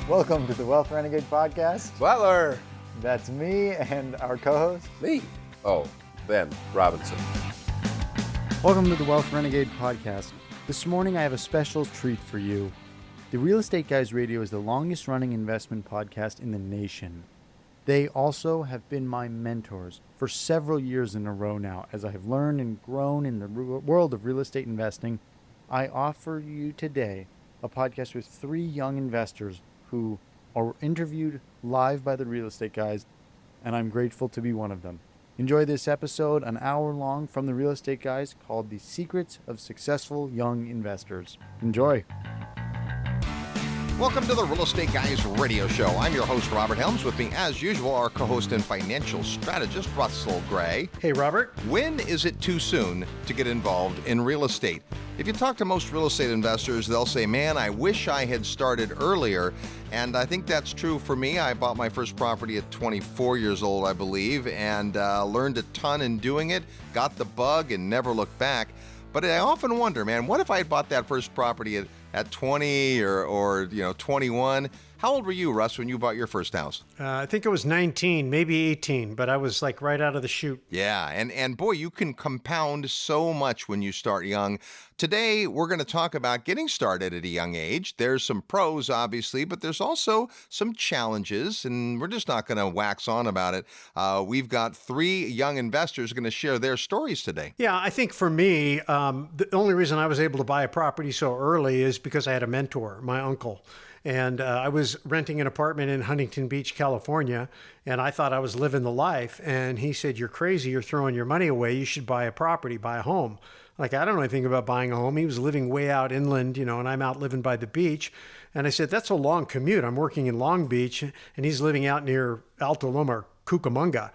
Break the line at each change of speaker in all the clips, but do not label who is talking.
Welcome to the Wealth Renegade Podcast.
Butler.
That's me and our co-host.
Me. Oh, Ben Robinson.
Welcome to the Wealth Renegade Podcast. This morning I have a special treat for you. The Real Estate Guys Radio is the longest running investment podcast in the nation. They also have been my mentors for several years in a row now. As I have learned and grown in the world of real estate investing, I offer you today a podcast with three young investors who are interviewed live by the Real Estate Guys, and I'm grateful to be one of them. Enjoy this episode, an hour long, from the Real Estate Guys, called The Secrets of Successful Young Investors. Enjoy.
Welcome to the Real Estate Guys radio show. I'm your host, Robert Helms. With me, as usual, our co-host and financial strategist, Russell Gray.
Hey, Robert.
When is it too soon to get involved in real estate? If you talk to most real estate investors, they'll say, man, I wish I had started earlier. And I think that's true for me. I bought my first property at 24 years old, I believe, and learned a ton in doing it, got the bug, and never looked back. But I often wonder, man, what if I had bought that first property at 20 or 21? How old were you, Russ, when you bought your first house?
I think it was 19, maybe 18, but I was like right out of the chute.
Yeah, and boy, you can compound so much when you start young. Today, we're going to talk about getting started at a young age. There's some pros, obviously, but there's also some challenges, and we're just not going to wax on about it. We've got three young investors going to share their stories today.
Yeah, I think for me, the only reason I was able to buy a property so early is because I had a mentor, my uncle. And I was renting an apartment in Huntington Beach, California, and I thought I was living the life. And he said, "You're crazy. You're throwing your money away. You should buy a property, buy a home." Like, I don't know anything about buying a home. He was living way out inland, and I'm out living by the beach. And I said, "That's a long commute. I'm working in Long Beach, and he's living out near Alto Loma or Cucamonga,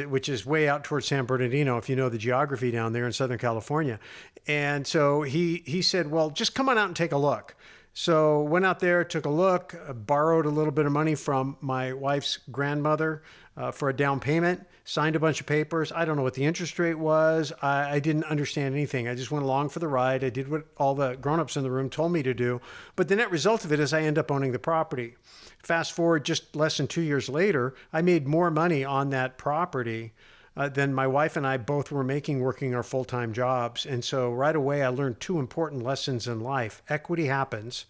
which is way out towards San Bernardino, if you know the geography down there in Southern California." And so he said, "Well, just come on out and take a look." So went out there, took a look, borrowed a little bit of money from my wife's grandmother for a down payment, signed a bunch of papers. I don't know what the interest rate was. I didn't understand anything. I just went along for the ride. I did what all the grown-ups in the room told me to do. But the net result of it is I end up owning the property. Fast forward just less than 2 years later, I made more money on that property than my wife and I both were making working our full-time jobs. And so right away, I learned two important lessons in life. Equity happens,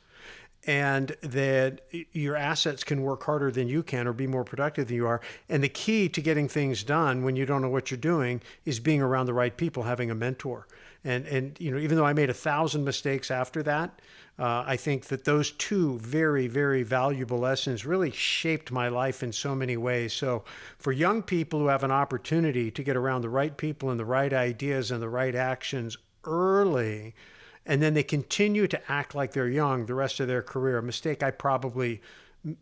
and that your assets can work harder than you can or be more productive than you are. And the key to getting things done when you don't know what you're doing is being around the right people, having a mentor. And even though I made 1,000 mistakes after that, I think that those two very, very valuable lessons really shaped my life in so many ways. So for young people who have an opportunity to get around the right people and the right ideas and the right actions early, and then they continue to act like they're young the rest of their career, a mistake I probably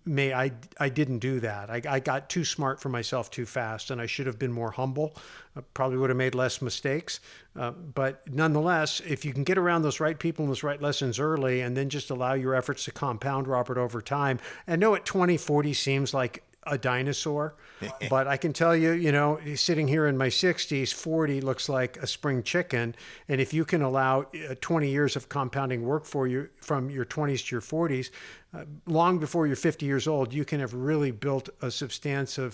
I didn't do that. I got too smart for myself too fast, and I should have been more humble. I probably would have made less mistakes. But nonetheless, if you can get around those right people and those right lessons early, and then just allow your efforts to compound, Robert, over time. And know at 20, 40 seems like a dinosaur, but I can tell you, sitting here in my 60s, 40 looks like a spring chicken. And if you can allow 20 years of compounding work for you from your 20s to your 40s, long before you're 50 years old, you can have really built a substantial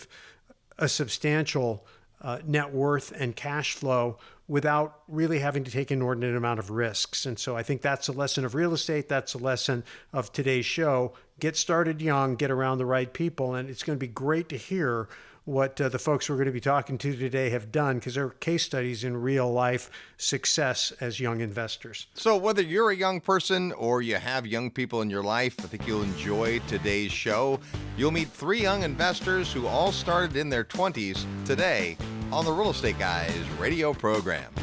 net worth and cash flow without really having to take an inordinate amount of risks. And so I think that's a lesson of real estate. That's a lesson of today's show. Get started young, get around the right people. And it's going to be great to hear what the folks we're going to be talking to today have done, because they're case studies in real life success as young investors.
So whether you're a young person or you have young people in your life, I think you'll enjoy today's show. You'll meet three young investors who all started in their 20s today on the Real Estate Guys radio program.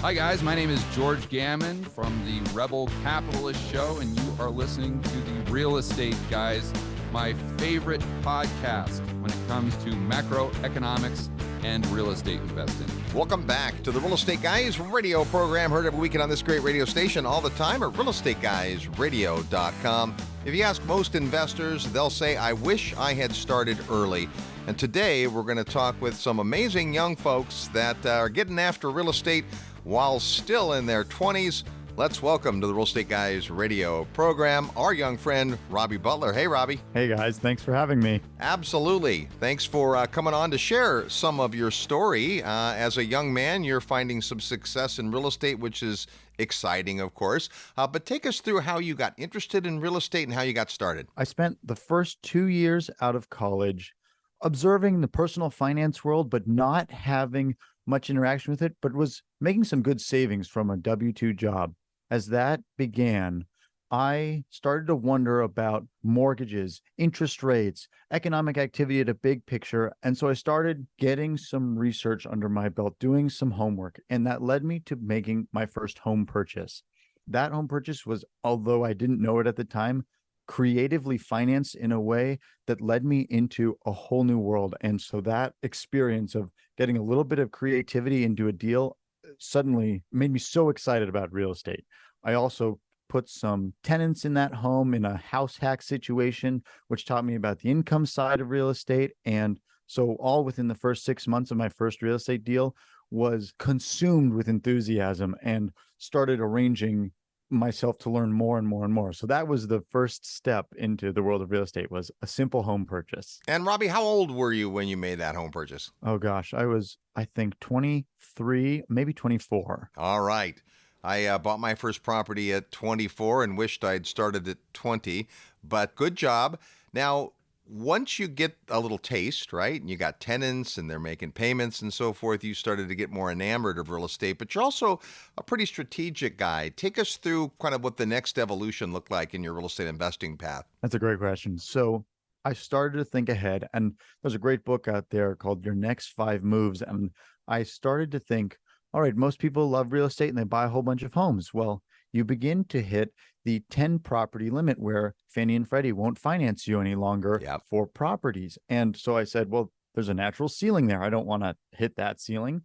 Hi guys, my name is George Gammon from the Rebel Capitalist Show, and you are listening to the Real Estate Guys, my favorite podcast when it comes to macroeconomics and real estate investing.
Welcome back to the Real Estate Guys radio program, heard every weekend on this great radio station all the time at realestateguysradio.com. If you ask most investors, they'll say, I wish I had started early. And today we're going to talk with some amazing young folks that are getting after real estate while still in their 20s. Let's welcome to the Real Estate Guys radio program our young friend, Robby Butler. Hey, Robby.
Hey guys, thanks for having me.
Absolutely. Thanks for coming on to share some of your story. As a young man, you're finding some success in real estate, which is exciting, of course. But take us through how you got interested in real estate and how you got started.
I spent the first 2 years out of college observing the personal finance world, but not having much interaction with it, but was making some good savings from a W-2 job. As that began, I started to wonder about mortgages, interest rates, economic activity at a big picture. And so I started getting some research under my belt, doing some homework, and that led me to making my first home purchase. That home purchase was, although I didn't know it at the time, creatively financed in a way that led me into a whole new world. And so that experience of getting a little bit of creativity into a deal suddenly made me so excited about real estate. I also put some tenants in that home in a house hack situation, which taught me about the income side of real estate. And so all within the first 6 months of my first real estate deal was consumed with enthusiasm and started arranging myself to learn more and more and more. So that was the first step into the world of real estate, was a simple home purchase.
And Robby, how old were you when you made that home purchase?
Oh gosh, I was, I think 23, maybe 24.
All right. I bought my first property at 24 and wished I'd started at 20, but good job. Now, once you get a little taste, right, and you got tenants and they're making payments and so forth, you started to get more enamored of real estate, but you're also a pretty strategic guy. Take us through kind of what the next evolution looked like in your real estate investing path.
That's a great question. So I started to think ahead, and there's a great book out there called Your Next 5 Moves. And I started to think, all right, most people love real estate and they buy a whole bunch of homes. Well, you begin to hit the 10 property limit where Fannie and Freddie won't finance you any longer for properties. And so I said, well, there's a natural ceiling there. I don't want to hit that ceiling.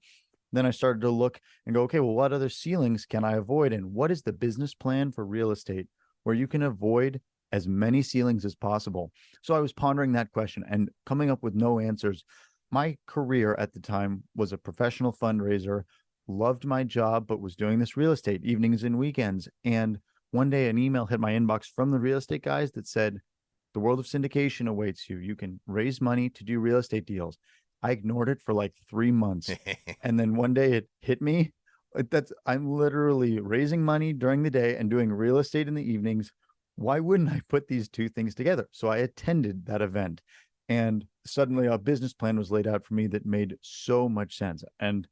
Then I started to look and go, okay, well, what other ceilings can I avoid? And what is the business plan for real estate where you can avoid as many ceilings as possible? So I was pondering that question and coming up with no answers. My career at the time was a professional fundraiser, loved my job, but was doing this real estate evenings and weekends. And one day an email hit my inbox from the real estate guys that said, the world of syndication awaits you. You can raise money to do real estate deals. I ignored it for like 3 months. And then one day it hit me. I'm literally raising money during the day and doing real estate in the evenings. Why wouldn't I put these two things together? So I attended that event, and suddenly a business plan was laid out for me that made so much sense. And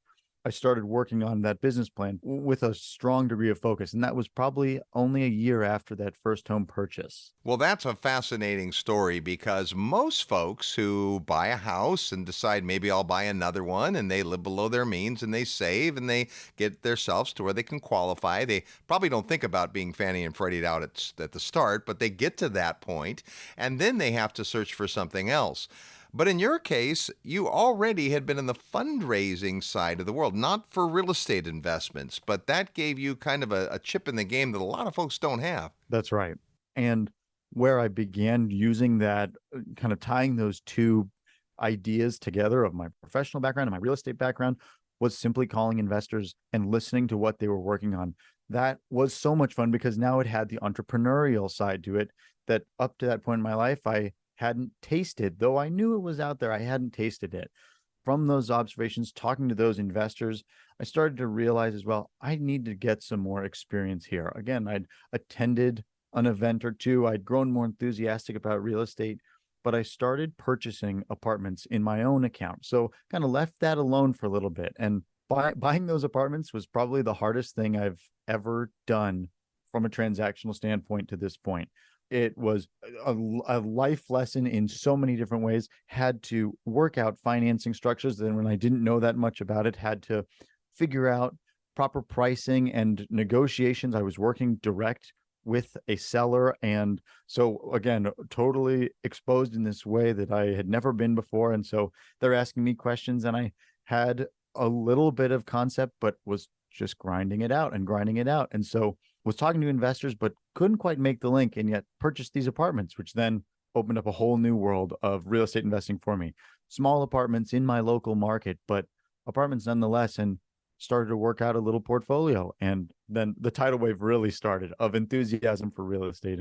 I started working on that business plan with a strong degree of focus. And that was probably only a year after that first home purchase.
Well, that's a fascinating story because most folks who buy a house and decide maybe I'll buy another one, and they live below their means and they save and they get themselves to where they can qualify. They probably don't think about being Fannie and Freddie'd out at the start, but they get to that point and then they have to search for something else. But in your case, you already had been in the fundraising side of the world, not for real estate investments, but that gave you kind of a chip in the game that a lot of folks don't have.
That's right. And where I began using that, kind of tying those two ideas together of my professional background and my real estate background, was simply calling investors and listening to what they were working on. That was so much fun because now it had the entrepreneurial side to it that up to that point in my life, I hadn't tasted. Though I knew it was out there, I hadn't tasted it. From those observations, talking to those investors, I started to realize as well, I need to get some more experience here. Again, I'd attended an event or two. I'd grown more enthusiastic about real estate, but I started purchasing apartments in my own account. So kind of left that alone for a little bit. And buying those apartments was probably the hardest thing I've ever done from a transactional standpoint to this point. It was a life lesson in so many different ways. Had to work out financing structures. Then when I didn't know that much about it, had to figure out proper pricing and negotiations. I was working direct with a seller. And so again, totally exposed in this way that I had never been before. And so they're asking me questions and I had a little bit of concept, but was just grinding it out. And so was talking to investors, but couldn't quite make the link, and yet purchased these apartments, which then opened up a whole new world of real estate investing for me. Small apartments in my local market, but apartments nonetheless, and started to work out a little portfolio. And then the tidal wave really started of enthusiasm for real estate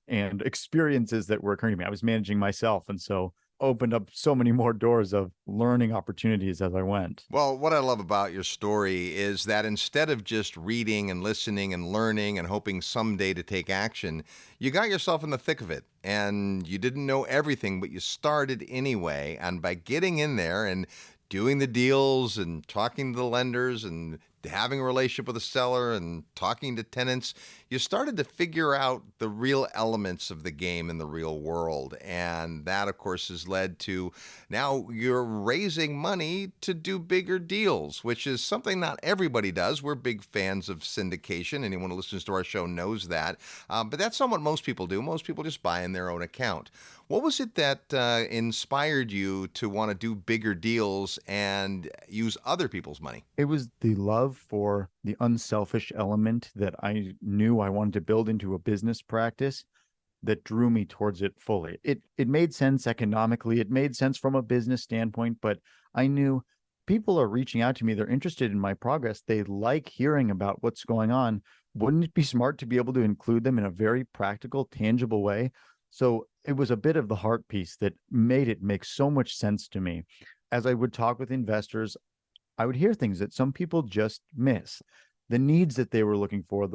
and experiences that were occurring to me. I was managing myself, and so opened up so many more doors of learning opportunities as I went.
Well, what I love about your story is that instead of just reading and listening and learning and hoping someday to take action, you got yourself in the thick of it and you didn't know everything, but you started anyway. And by getting in there and doing the deals and talking to the lenders and having a relationship with the seller and talking to tenants, you started to figure out the real elements of the game in the real world. And that, of course, has led to now you're raising money to do bigger deals, which is something not everybody does. We're big fans of syndication. Anyone who listens to our show knows that. But that's not what most people do. Most people just buy in their own account. What was it that inspired you to want to do bigger deals and use other people's money?
It was the love for the unselfish element that I knew I wanted to build into a business practice that drew me towards it fully. It made sense economically. It made sense from a business standpoint, but I knew people are reaching out to me. They're interested in my progress. They like hearing about what's going on. Wouldn't it be smart to be able to include them in a very practical, tangible way? So it was a bit of the heart piece that made it make so much sense to me. As I would talk with investors, I would hear things that some people just miss. The needs that they were looking for,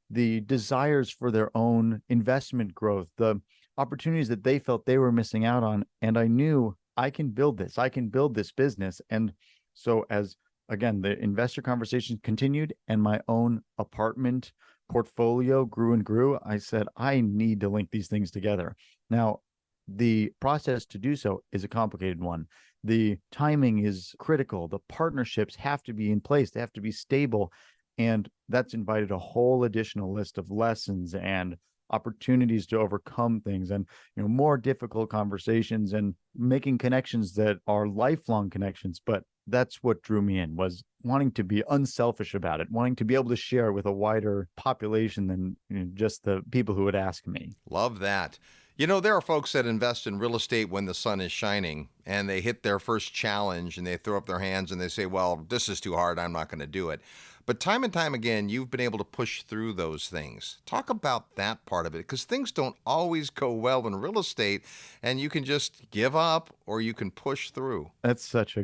the desires for their own investment growth, the opportunities that they felt they were missing out on. And I knew I can build this. I can build this business. And so as, again, the investor conversation continued and my own apartment portfolio grew and grew, I said, I need to link these things together. Now, the process to do so is a complicated one. The timing is critical. The partnerships have to be in place. They have to be stable. And that's invited a whole additional list of lessons and opportunities to overcome things and, more difficult conversations and making connections that are lifelong connections. But that's what drew me in, was wanting to be unselfish about it, wanting to be able to share with a wider population than just the people who would ask me.
Love that. There are folks that invest in real estate when the sun is shining and they hit their first challenge and they throw up their hands and they say, well, this is too hard. I'm not going to do it. But time and time again, you've been able to push through those things. Talk about that part of it, because things don't always go well in real estate and you can just give up or you can push through.
It's such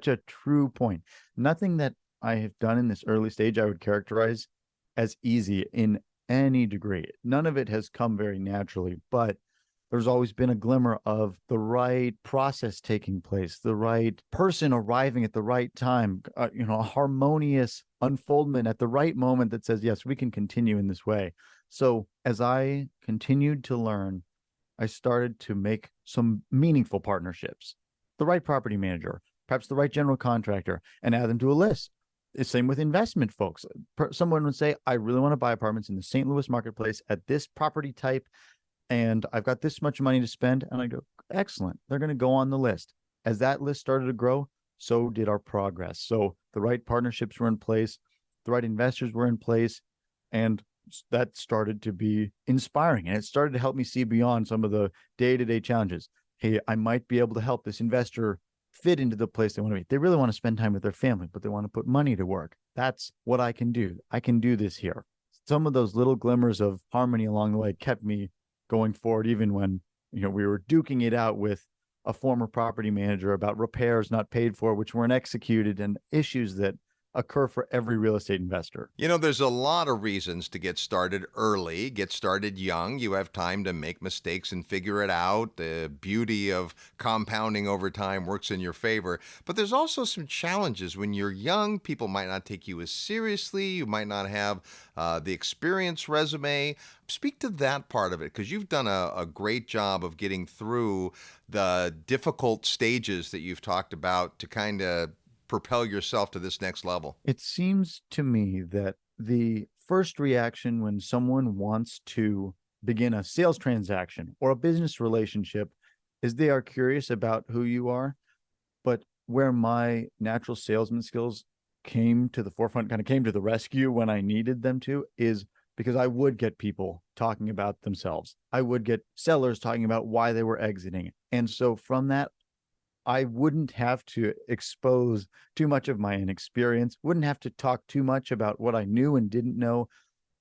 a true point. Nothing that I have done in this early stage I would characterize as easy in any degree. None of it has come very naturally, but there's always been a glimmer of the right process taking place, the right person arriving at the right time, a harmonious unfoldment at the right moment that says, yes, we can continue in this way. So as I continued to learn, I started to make some meaningful partnerships, the right property manager, perhaps the right general contractor, and add them to a list. The same with investment folks. Someone would say, I really want to buy apartments in the St. Louis marketplace at this property type, and I've got this much money to spend. And I go, excellent. They're going to go on the list. As that list started to grow, so did our progress. So the right partnerships were in place, the right investors were in place, and that started to be inspiring. And it started to help me see beyond some of the day-to-day challenges. Hey, I might be able to help this investor fit into the place they want to be. They really want to spend time with their family, but they want to put money to work. That's what I can do. I can do this here. Some of those little glimmers of harmony along the way kept me going forward, even when we were duking it out with a former property manager about repairs not paid for, which weren't executed, and issues that occur for every real estate investor.
There's a lot of reasons to get started early, get started young. You have time to make mistakes and figure it out. The beauty of compounding over time works in your favor. But there's also some challenges. When you're young, people might not take you as seriously. You might not have the experience resume. Speak to that part of it, because you've done a great job of getting through the difficult stages that you've talked about to kind of propel yourself to this next level.
It seems to me that the first reaction when someone wants to begin a sales transaction or a business relationship is they are curious about who you are. But where my natural salesman skills came to the forefront, kind of came to the rescue when I needed them to, is because I would get people talking about themselves. I would get sellers talking about why they were exiting. And so from that, I wouldn't have to expose too much of my inexperience, wouldn't have to talk too much about what I knew and didn't know.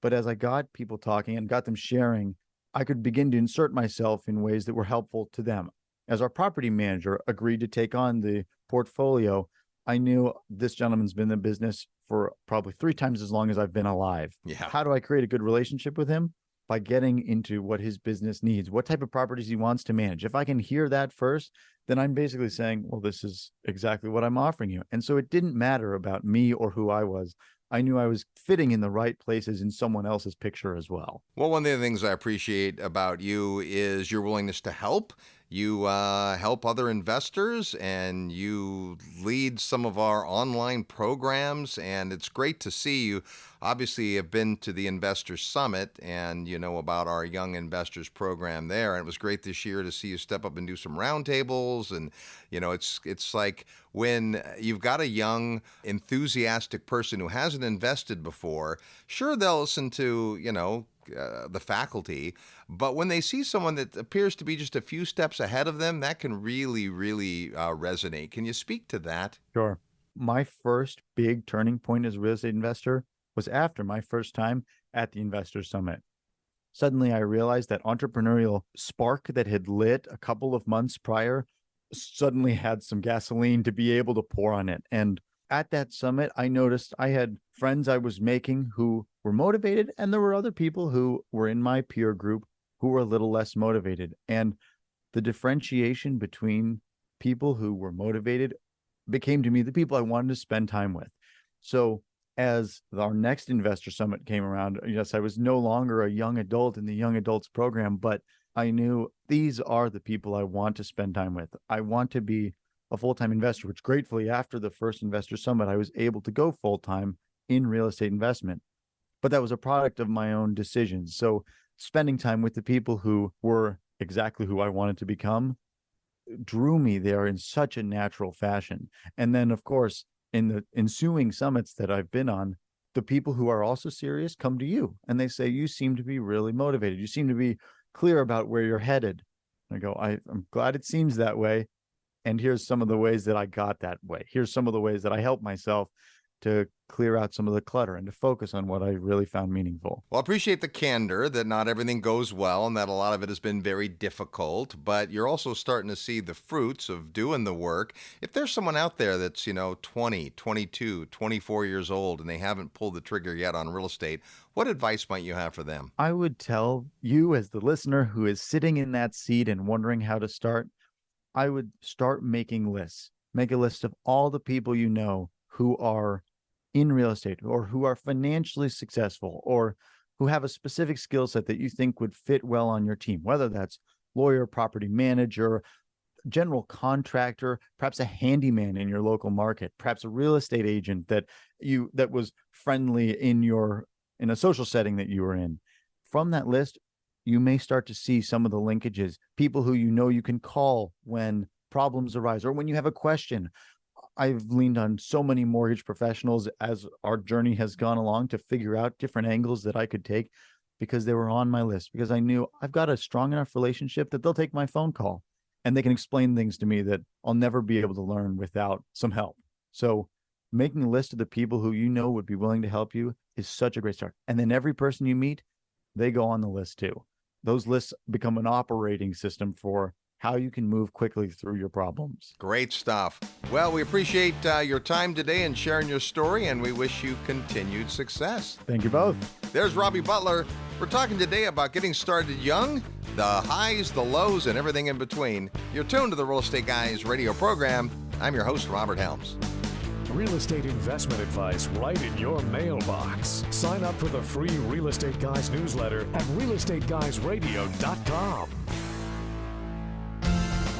But as I got people talking and got them sharing, I could begin to insert myself in ways that were helpful to them. As our property manager agreed to take on the portfolio, I knew this gentleman's been in the business for probably 3 times as long as I've been alive.
Yeah.
How do I create a good relationship with him? By getting into what his business needs, what type of properties he wants to manage. If I can hear that first, then I'm basically saying, well, this is exactly what I'm offering you. And so it didn't matter about me or who I was. I knew I was fitting in the right places in someone else's picture as well.
Well, one of the things I appreciate about you is your willingness to help. You help other investors, and you lead some of our online programs, and it's great to see you. Obviously, have been to the Investor Summit, and you know about our Young Investors program there, and it was great this year to see you step up and do some roundtables. And you know, it's like when you've got a young, enthusiastic person who hasn't invested before, sure, they'll listen to, the faculty, but when they see someone that appears to be just a few steps ahead of them, that can really, really resonate. Can you speak to that?
Sure. My first big turning point as a real estate investor was after my first time at the Investor Summit. Suddenly, I realized that entrepreneurial spark that had lit a couple of months prior suddenly had some gasoline to be able to pour on it. And at that summit, I noticed I had friends I was making who were motivated, and there were other people who were in my peer group who were a little less motivated. And the differentiation between people who were motivated became to me the people I wanted to spend time with. So as our next Investor Summit came around, yes, I was no longer a young adult in the young adults program, but I knew these are the people I want to spend time with. I want to be a full-time investor, which gratefully after the first Investor Summit, I was able to go full-time in real estate investment. But that was a product of my own decisions. So spending time with the people who were exactly who I wanted to become drew me there in such a natural fashion. And then, of course, in the ensuing summits that I've been on, the people who are also serious come to you and they say, you seem to be really motivated. You seem to be clear about where you're headed. I go, I'm glad it seems that way. And here's some of the ways that I got that way. Here's some of the ways that I helped myself to clear out some of the clutter and to focus on what I really found meaningful.
Well, I appreciate the candor that not everything goes well and that a lot of it has been very difficult, but you're also starting to see the fruits of doing the work. If there's someone out there that's, 20, 22, 24 years old and they haven't pulled the trigger yet on real estate, what advice might you have for them?
I would tell you as the listener who is sitting in that seat and wondering how to start, I would start making lists. Make a list of all the people you know who are in real estate or who are financially successful or who have a specific skill set that you think would fit well on your team, whether that's lawyer, property manager, general contractor, perhaps a handyman in your local market, perhaps a real estate agent that was friendly in a social setting that you were in. From that list, you may start to see some of the linkages, people who you can call when problems arise or when you have a question. I've leaned on so many mortgage professionals as our journey has gone along to figure out different angles that I could take because they were on my list, because I knew I've got a strong enough relationship that they'll take my phone call and they can explain things to me that I'll never be able to learn without some help. So making a list of the people who would be willing to help you is such a great start. And then every person you meet, they go on the list too. Those lists become an operating system for how you can move quickly through your problems.
Great stuff. Well, we appreciate your time today and sharing your story, and we wish you continued success.
Thank you both.
There's Robby Butler. We're talking today about getting started young, the highs, the lows, and everything in between. You're tuned to the Real Estate Guys radio program. I'm your host, Robert Helms.
Real estate investment advice right in your mailbox. Sign up for the free Real Estate Guys newsletter at realestateguysradio.com.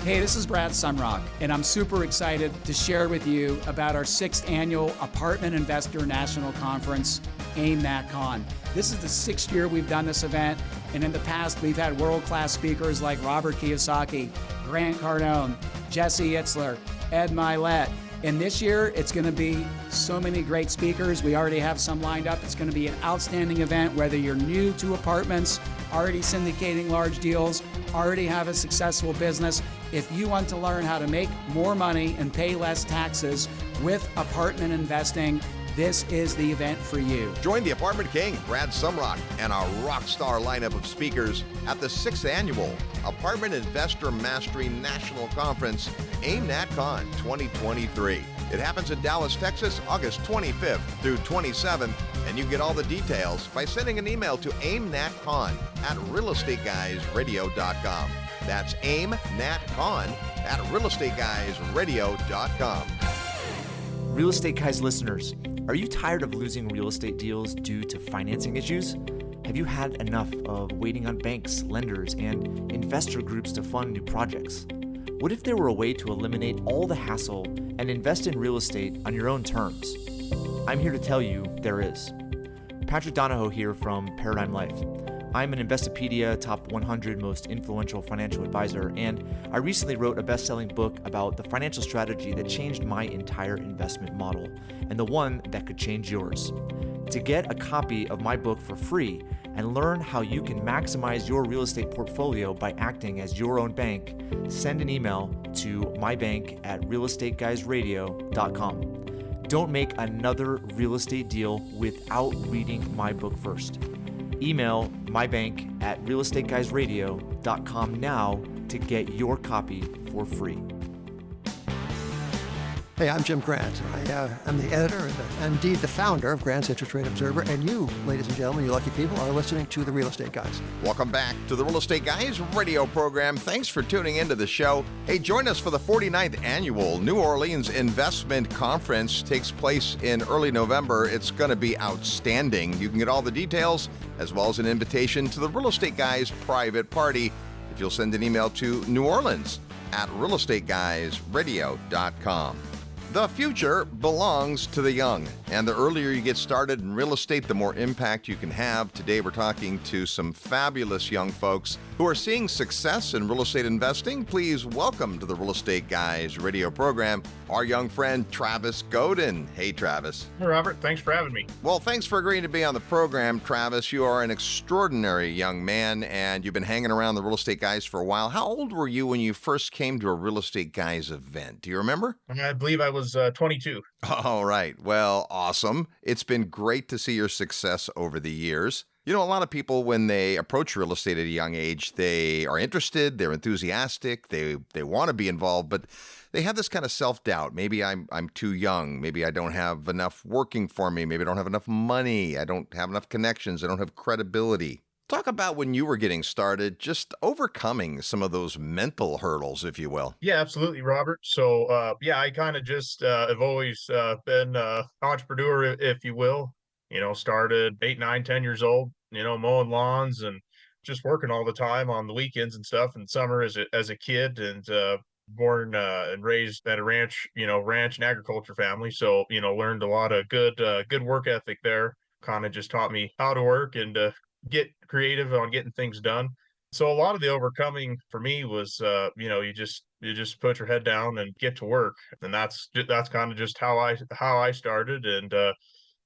Hey, this is Brad Sumrock, and I'm super excited to share with you about our 6th annual Apartment Investor National Conference, AIM-NatCon. This is the 6th year we've done this event, and in the past we've had world-class speakers like Robert Kiyosaki, Grant Cardone, Jesse Itzler, Ed Milet, And this year, it's going to be so many great speakers. We already have some lined up. It's going to be an outstanding event, whether you're new to apartments, already syndicating large deals, already have a successful business. If you want to learn how to make more money and pay less taxes with apartment investing, this is the event for you.
Join the Apartment King, Brad Sumrock, and our rock star lineup of speakers at the 6th Annual Apartment Investor Mastery National Conference, AIM-NatCon 2023. It happens in Dallas, Texas, August 25th through 27th, and you get all the details by sending an email to aimnatcon@realestateguysradio.com. That's aimnatcon@realestateguysradio.com.
Real Estate Guys listeners, are you tired of losing real estate deals due to financing issues? Have you had enough of waiting on banks, lenders, and investor groups to fund new projects? What if there were a way to eliminate all the hassle and invest in real estate on your own terms? I'm here to tell you there is. Patrick Donahoe here from Paradigm Life. I'm an Investopedia Top 100 Most Influential Financial Advisor, and I recently wrote a best-selling book about the financial strategy that changed my entire investment model, and the one that could change yours. To get a copy of my book for free and learn how you can maximize your real estate portfolio by acting as your own bank, send an email to mybank@realestateguysradio.com. Don't make another real estate deal without reading my book first. Email mybank@realestateguysradio.com now to get your copy for free.
Hey, I'm Jim Grant. I'm the editor and indeed the founder of Grant's Interest Rate Observer, and you, ladies and gentlemen, you lucky people, are listening to the Real Estate Guys.
Welcome back to the Real Estate Guys radio program. Thanks for tuning into the show. Hey, join us for the 49th Annual New Orleans Investment Conference. Takes place in early November. It's going to be outstanding. You can get all the details as well as an invitation to the Real Estate Guys private party if you'll send an email to neworleans@realestateguysradio.com. The future belongs to the young, and the earlier you get started in real estate, the more impact you can have. Today we're talking to some fabulous young folks who are seeing success in real estate investing. Please welcome to the Real Estate Guys radio program our young friend Travis Godon. Hey, Travis.
Hey, Robert. Thanks for having me.
Well, thanks for agreeing to be on the program, Travis. You are an extraordinary young man, and you've been hanging around the Real Estate Guys for a while. How old were you when you first came to a Real Estate Guys event? Do you remember?
I believe I was 22.
All right. Well, awesome. It's been great to see your success over the years. You know, a lot of people, when they approach real estate at a young age, they are interested, they're enthusiastic, they want to be involved, but they have this kind of self-doubt. Maybe I'm too young. Maybe I don't have enough working for me. Maybe I don't have enough money. I don't have enough connections. I don't have credibility. Talk about when you were getting started, just overcoming some of those mental hurdles, if you will.
Yeah, absolutely, Robert. So, I kind of just have always been an entrepreneur, if you will. You know, started 8, 9, 10 years old, mowing lawns and just working all the time on the weekends and stuff. And summer as a kid, and born and raised at a ranch and agriculture family. So, learned a lot of good work ethic there. Kind of just taught me how to work and get creative on getting things done. So a lot of the overcoming for me was, you just put your head down and get to work. And that's kind of just how I started. And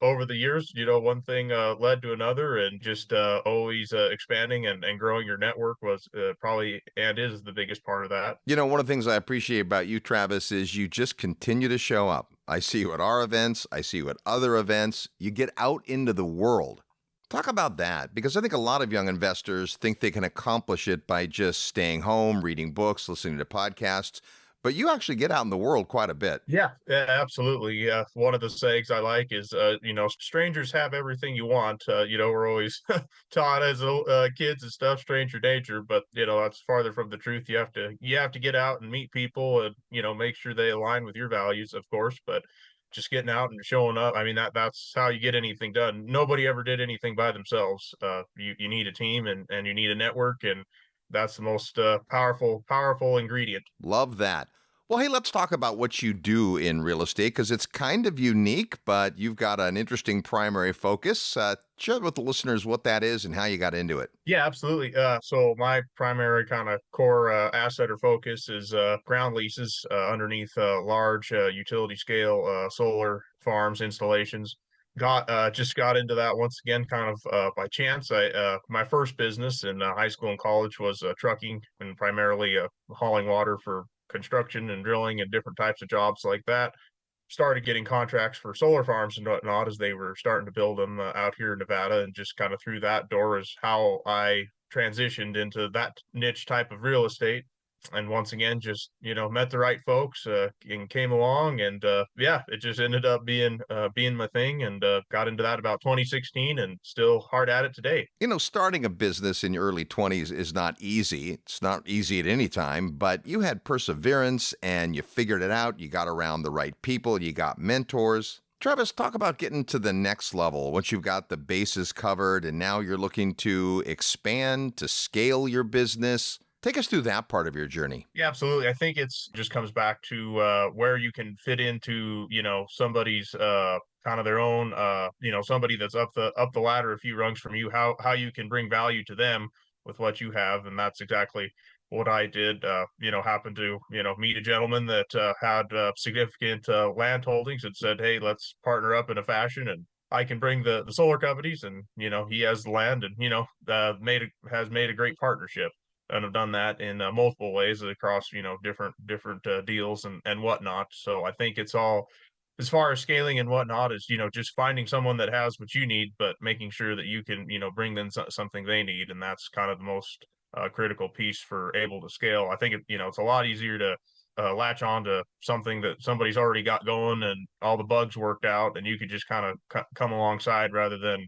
over the years, one thing led to another, and just always expanding and growing your network was probably and is the biggest part of that.
One of the things I appreciate about you, Travis, is you just continue to show up. I see you at our events. I see you at other events. You get out into the world. Talk about that, because I think a lot of young investors think they can accomplish it by just staying home, reading books, listening to podcasts. But you actually get out in the world quite a bit.
Yeah, absolutely. Yeah. One of the sayings I like is, strangers have everything you want. We're always taught as kids and stuff, stranger danger, but that's farther from the truth. You have to get out and meet people and, make sure they align with your values, of course, but just getting out and showing up. I mean, that's how you get anything done. Nobody ever did anything by themselves. You need a team and you need a network, and that's the most powerful ingredient.
Love that. Well, hey, let's talk about what you do in real estate because it's kind of unique, but you've got an interesting primary focus. Share with the listeners what that is and how you got into it.
Yeah, absolutely. So my primary kind of core asset or focus is ground leases underneath large utility scale solar farms installations. Just got into that once again, kind of by chance. My first business in high school and college was trucking and primarily hauling water for construction and drilling and different types of jobs like that. Started getting contracts for solar farms and whatnot as they were starting to build them out here in Nevada, and just kind of through that door is how I transitioned into that niche type of real estate. And once again, just met the right folks and came along, and yeah, it just ended up being my thing, and got into that about 2016, and still hard at it today.
Starting a business in your early 20s is not easy. It's not easy at any time, but you had perseverance and you figured it out. You got around the right people. You got mentors. Travis, talk about getting to the next level once you've got the bases covered and now you're looking to expand, to scale your business. Take us through that part of your journey.
Yeah, absolutely. I think it's just comes back to where you can fit into, somebody's kind of their own, somebody that's up the ladder a few rungs from you, how you can bring value to them with what you have. And that's exactly what I did. Happened to, meet a gentleman that had significant land holdings and said, hey, let's partner up in a fashion, and I can bring the solar companies, and, he has the land, and, has made a great partnership. And have done that in multiple ways across different deals and whatnot. So I think it's all, as far as scaling and whatnot, is just finding someone that has what you need, but making sure that you can bring them something they need, and that's kind of the most critical piece for able to scale. I think it's a lot easier to latch on to something that somebody's already got going and all the bugs worked out, and you could just kind of come alongside rather than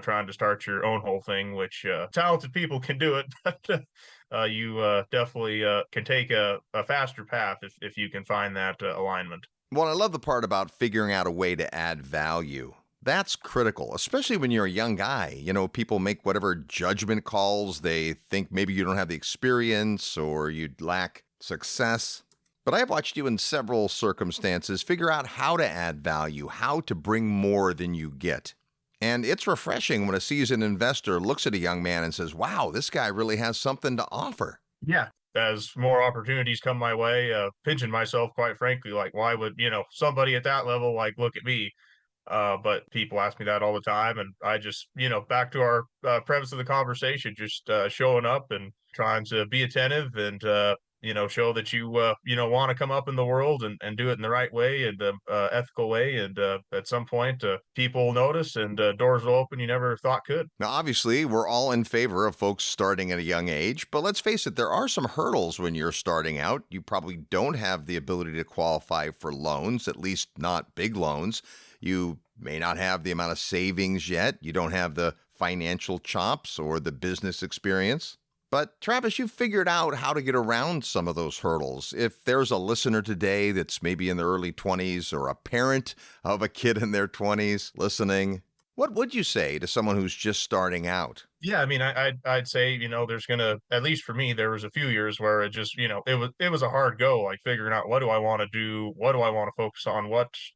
trying to start your own whole thing, which talented people can do it, but you definitely can take a faster path if you can find that alignment.
Well, I love the part about figuring out a way to add value. That's critical, especially when you're a young guy. People make whatever judgment calls. They think maybe you don't have the experience or you lack success. But I've watched you in several circumstances figure out how to add value, how to bring more than you get. And it's refreshing when a seasoned investor looks at a young man and says, wow, this guy really has something to offer.
Yeah. As more opportunities come my way, pinching myself, quite frankly, like, why would, somebody at that level, like, look at me? But people ask me that all the time. And I just, back to our premise of the conversation, just showing up and trying to be attentive and, show that you want to come up in the world and do it in the right way and ethical way. And at some point, people notice and doors will open you never thought could.
Now, obviously, we're all in favor of folks starting at a young age, but let's face it, there are some hurdles when you're starting out. You probably don't have the ability to qualify for loans, at least not big loans. You may not have the amount of savings yet. You don't have the financial chops or the business experience. But Travis, you've figured out how to get around some of those hurdles. If there's a listener today that's maybe in their early 20s or a parent of a kid in their 20s listening, what would you say to someone who's just starting out?
Yeah, I mean, I'd say, there's gonna, at least for me, there was a few years where it just, it was a hard go, like figuring out what do I want to do, what do I want to focus on,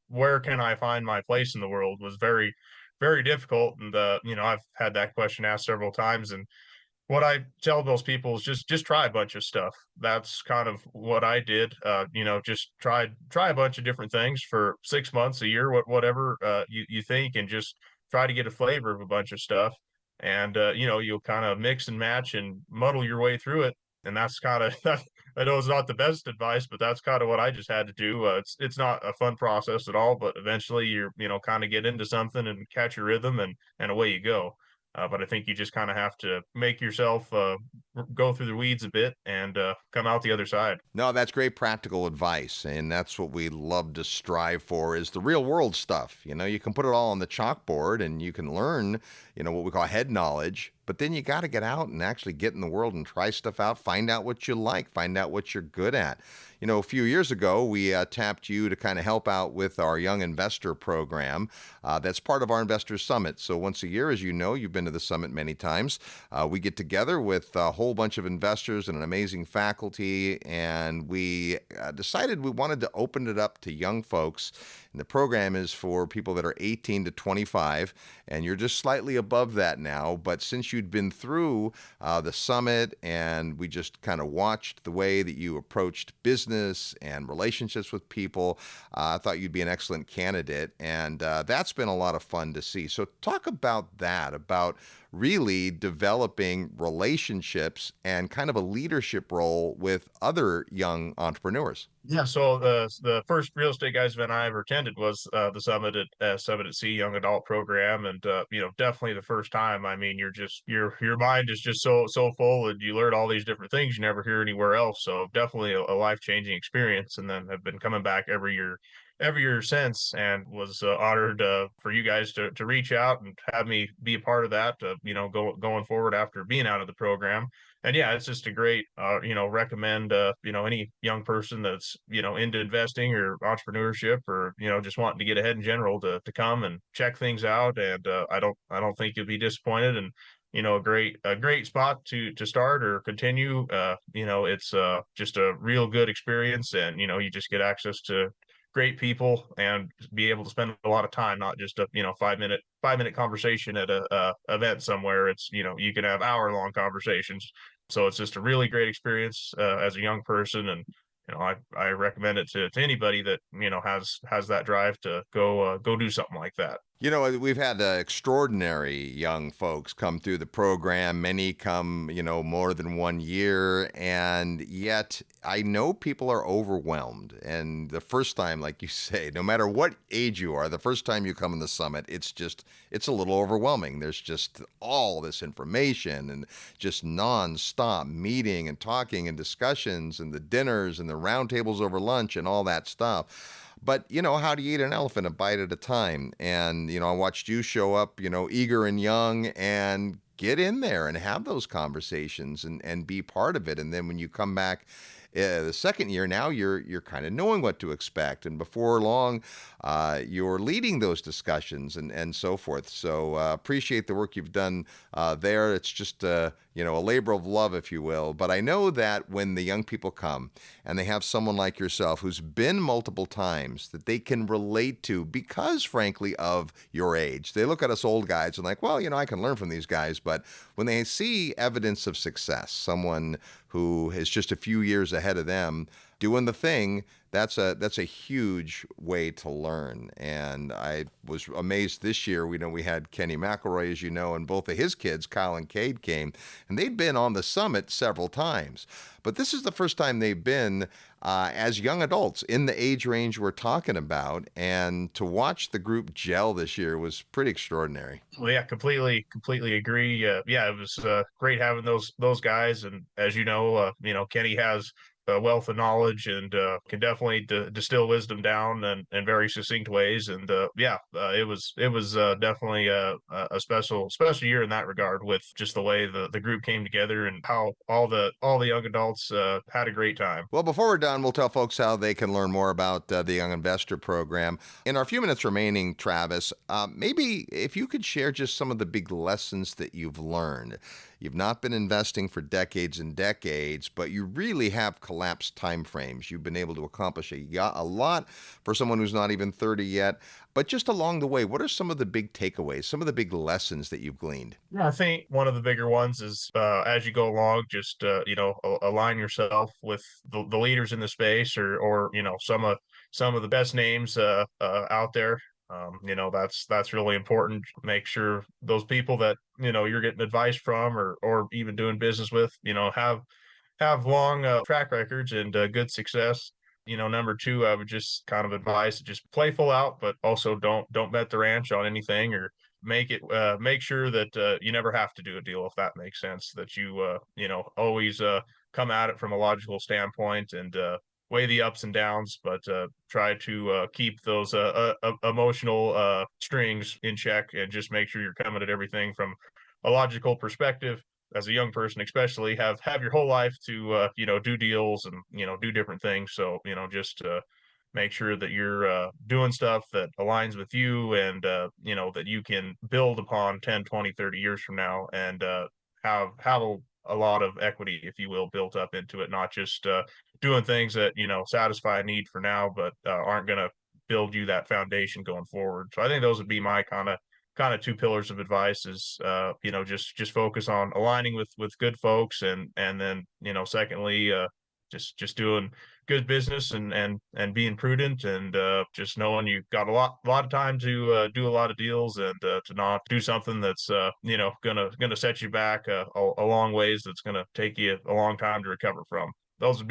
where can I find my place in the world was very, very difficult. And I've had that question asked several times, and what I tell those people is just try a bunch of stuff. That's kind of what I did. Just try a bunch of different things for 6 months, a year, whatever you think, and just try to get a flavor of a bunch of stuff. And you'll kind of mix and match and muddle your way through it. And that's kind of I know it's not the best advice, but that's kind of what I just had to do. It's not a fun process at all, but eventually you're kind of get into something and catch your rhythm, and away you go. But I think you just kind of have to make yourself go through the weeds a bit and come out the other side.
No, that's great practical advice. And that's what we love to strive for is the real world stuff. You can put it all on the chalkboard and you can learn, what we call head knowledge. but then you got to get out and actually get in the world and try stuff out, find out what you like, find out what you're good at. You know, a few years ago, we tapped you to kind of help out with our Young Investor program. That's part of our Investor Summit. So once a year, as you know, you've been to the summit many times, we get together with a whole bunch of investors and an amazing faculty, and we decided we wanted to open it up to young folks. And the program is for people that are 18 to 25, and you're just slightly above that now. But since you'd been through the summit and we just kind of watched the way that you approached business and relationships with people, I thought you'd be an excellent candidate. And that's been a lot of fun to see. So talk about that, about really developing relationships and kind of a leadership role with other young entrepreneurs.
Yeah, so the first real estate guys event I ever attended was the Summit at Sea Young Adult Program, and definitely the first time. I mean, you're just your mind is just so full, and you learn all these different things you never hear anywhere else. So definitely a life-changing experience, and then have been coming back every year since, and was honored for you guys to reach out and have me be a part of that. Going forward after being out of the program. And yeah, it's just a great, recommend, any young person that's, into investing or entrepreneurship or, just wanting to get ahead in general to come and check things out. And I don't think you'll be disappointed. And, a great spot to start or continue. It's just a real good experience, and, you just get access to great people and be able to spend a lot of time, not just a 5-minute conversation at a event somewhere. It's you can have hour-long conversations, so it's just a really great experience as a young person. And I recommend it to anybody that has that drive to go do something like that.
You know, we've had extraordinary young folks come through the program. Many come, more than 1 year. And yet I know people are overwhelmed. And the first time, like you say, no matter what age you are, the first time you come in the summit, it's a little overwhelming. There's just all this information and just nonstop meeting and talking and discussions and the dinners and the roundtables over lunch and all that stuff. But, how do you eat an elephant a bite at a time? And, I watched you show up, eager and young, and get in there and have those conversations and be part of it. And then when you come back the second year, now you're kind of knowing what to expect. And before long, you're leading those discussions and so forth. So appreciate the work you've done there. It's just, a labor of love, if you will. But I know that when the young people come and they have someone like yourself who's been multiple times that they can relate to because, frankly, of your age. They look at us old guys and like, well, I can learn from these guys. But when they see evidence of success, someone who is just a few years ahead of them doing the thing, that's a huge way to learn. And I was amazed this year. We had Kenny McElroy, as you know, and both of his kids, Kyle and Cade, came, and they'd been on the summit several times. But this is the first time they've been as young adults in the age range we're talking about. And to watch the group gel this year was pretty extraordinary.
Well, yeah, completely agree. It was great having those guys. And as you know, Kenny has a wealth of knowledge and can definitely distill wisdom down in very succinct ways. And it was definitely a special year in that regard, with just the way the group came together and how all the young adults had a great time.
Well, before we're done, we'll tell folks how they can learn more about the Young Investor Program. In our few minutes remaining, Travis, maybe if you could share just some of the big lessons that you've learned. You've not been investing for decades and decades, but you really have collapsed timeframes. You've been able to accomplish a lot for someone who's not even 30 yet. But just along the way, what are some of the big takeaways, some of the big lessons that you've gleaned?
Yeah, I think one of the bigger ones is as you go along, just align yourself with the leaders in the space, or some of the best names out there. That's really important. Make sure those people that you're getting advice from or even doing business with have long track records and good success. Number two, I would just kind of advise to just play full out, but also don't bet the ranch on anything, or make sure that you never have to do a deal, if that makes sense. That you always come at it from a logical standpoint and weigh the ups and downs, but try to keep those emotional strings in check, and just make sure you're coming at everything from a logical perspective as a young person, especially have your whole life to, do deals and, do different things. So, just make sure that you're doing stuff that aligns with you and, that you can build upon 10, 20, 30 years from now and have a lot of equity, if you will, built up into it, not just doing things that, satisfy a need for now, but aren't going to build you that foundation going forward. So I think those would be my kind of two pillars of advice is, just focus on aligning with good folks. And then, secondly, just doing good business and being prudent and just knowing you've got a lot of time to do a lot of deals and to not do something that's gonna set you back a long ways, that's gonna take you a long time to recover from. Those would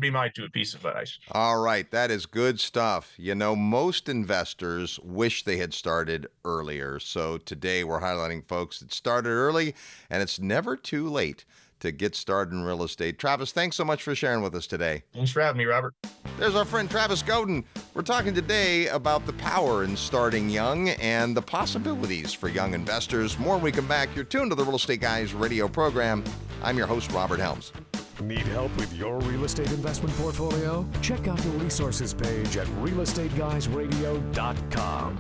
be my two pieces of advice.
All right, that is good stuff. Most investors wish they had started earlier. So today we're highlighting folks that started early, and it's never too late to get started in real estate. Travis, thanks so much for sharing with us today.
Thanks for having me, Robert.
There's our friend Travis Godon. We're talking today about the power in starting young and the possibilities for young investors. More when we come back. You're tuned to the Real Estate Guys radio program. I'm your host, Robert Helms.
Need help with your real estate investment portfolio? Check out the resources page at realestateguysradio.com.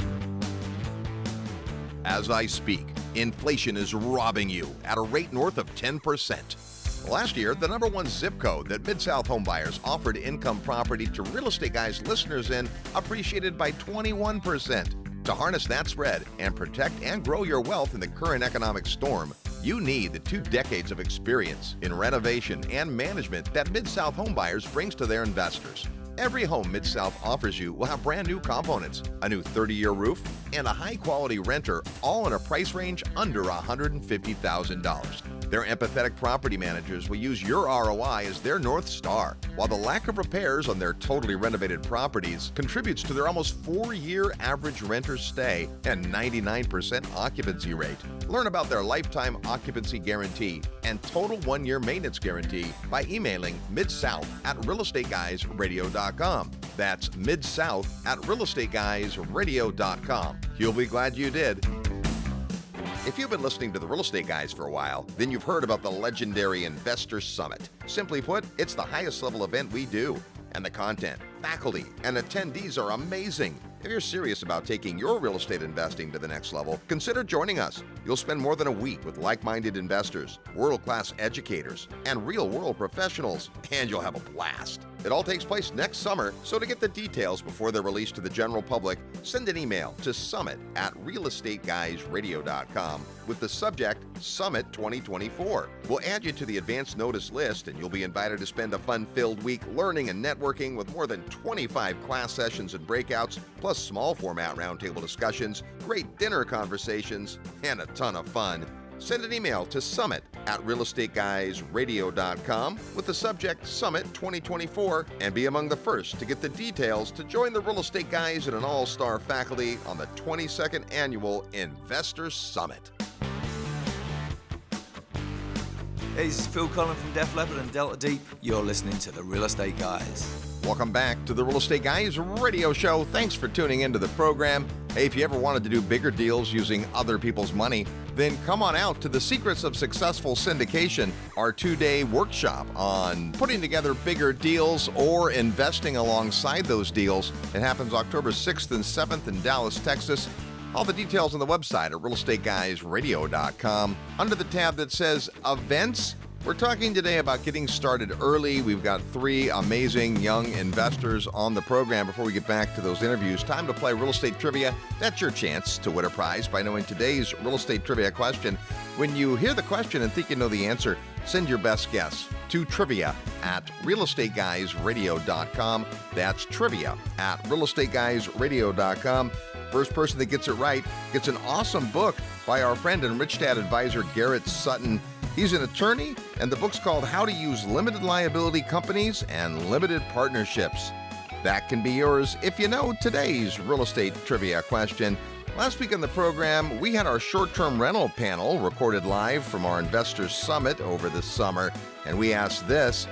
As I speak, inflation is robbing you at a rate north of 10%. Last year, the number one zip code that Mid-South homebuyers offered income property to Real Estate Guys listeners in appreciated by 21%. To harness that spread and protect and grow your wealth in the current economic storm, you need the 2 decades of experience in renovation and management that Mid-South homebuyers brings to their investors. Every home Mid-South offers you will have brand new components, a new 30-year roof, and a high-quality renter, all in a price range under $150,000. Their empathetic property managers will use your ROI as their North Star, while the lack of repairs on their totally renovated properties contributes to their almost 4-year average renter stay and 99% occupancy rate. Learn about their lifetime occupancy guarantee and total 1-year maintenance guarantee by emailing midsouth@realestateguysradio.com. That's midsouth@realestateguysradio.com. You'll be glad you did. If you've been listening to the Real Estate Guys for a while, then you've heard about the legendary Investor Summit. Simply put, it's the highest level event we do, and the content, faculty, and attendees are amazing. If you're serious about taking your real estate investing to the next level, consider joining us. You'll spend more than a week with like-minded investors, world-class educators, and real-world professionals, and you'll have a blast. It all takes place next summer, so to get the details before they're released to the general public, send an email to summit@realestateguysradio.com with the subject Summit 2024. We'll add you to the advance notice list, and you'll be invited to spend a fun-filled week learning and networking with more than 25 class sessions and breakouts, plus small format roundtable discussions, great dinner conversations, and a ton of fun. Send an email to summit@realestateguysradio.com with the subject Summit 2024 and be among the first to get the details to join the Real Estate Guys and an all-star faculty on the 22nd Annual Investor Summit.
Hey, this is Phil Collin from Def Leppard and Delta Deep. You're listening to the Real Estate Guys.
Welcome back to the Real Estate Guys radio show. Thanks for tuning into the program. Hey, if you ever wanted to do bigger deals using other people's money, then come on out to the Secrets of Successful Syndication, our 2-day workshop on putting together bigger deals or investing alongside those deals. It happens October 6th and 7th in Dallas, Texas. All the details on the website at realestateguysradio.com. Under the tab that says Events, we're talking today about getting started early. We've got 3 amazing young investors on the program. Before we get back to those interviews, time to play Real Estate Trivia. That's your chance to win a prize by knowing today's Real Estate Trivia question. When you hear the question and think you know the answer, send your best guess to trivia@realestateguysradio.com. That's trivia@realestateguysradio.com. First person that gets it right gets an awesome book by our friend and Rich Dad advisor Garrett Sutton. He's an attorney, and the book's called How to Use Limited Liability Companies and Limited Partnerships. That can be yours if you know today's real estate trivia question. Last week on the program, we had our short-term rental panel recorded live from our Investors Summit over the summer, and we asked this: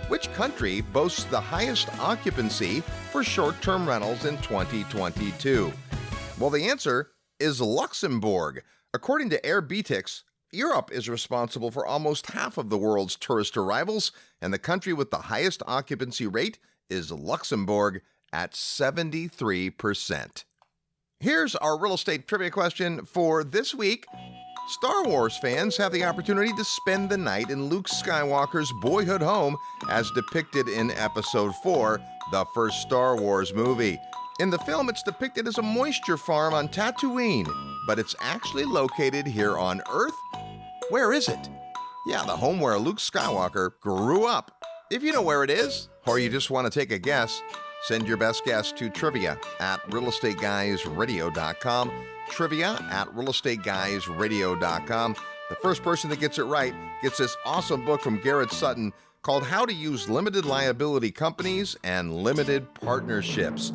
which country boasts the highest occupancy for short-term rentals in 2022? Well, the answer is Luxembourg. According to Airbnb, Europe is responsible for almost half of the world's tourist arrivals, and the country with the highest occupancy rate is Luxembourg at 73%. Here's our real estate trivia question for this week. Star Wars fans have the opportunity to spend the night in Luke Skywalker's boyhood home as depicted in Episode 4, the first Star Wars movie. In the film, it's depicted as a moisture farm on Tatooine, but it's actually located here on Earth. Where is it? Yeah, the home where Luke Skywalker grew up. If you know where it is, or you just want to take a guess, send your best guess to trivia@realestateguysradio.com. Trivia@realestateguysradio.com. The first person that gets it right gets this awesome book from Garrett Sutton called How to Use Limited Liability Companies and Limited Partnerships.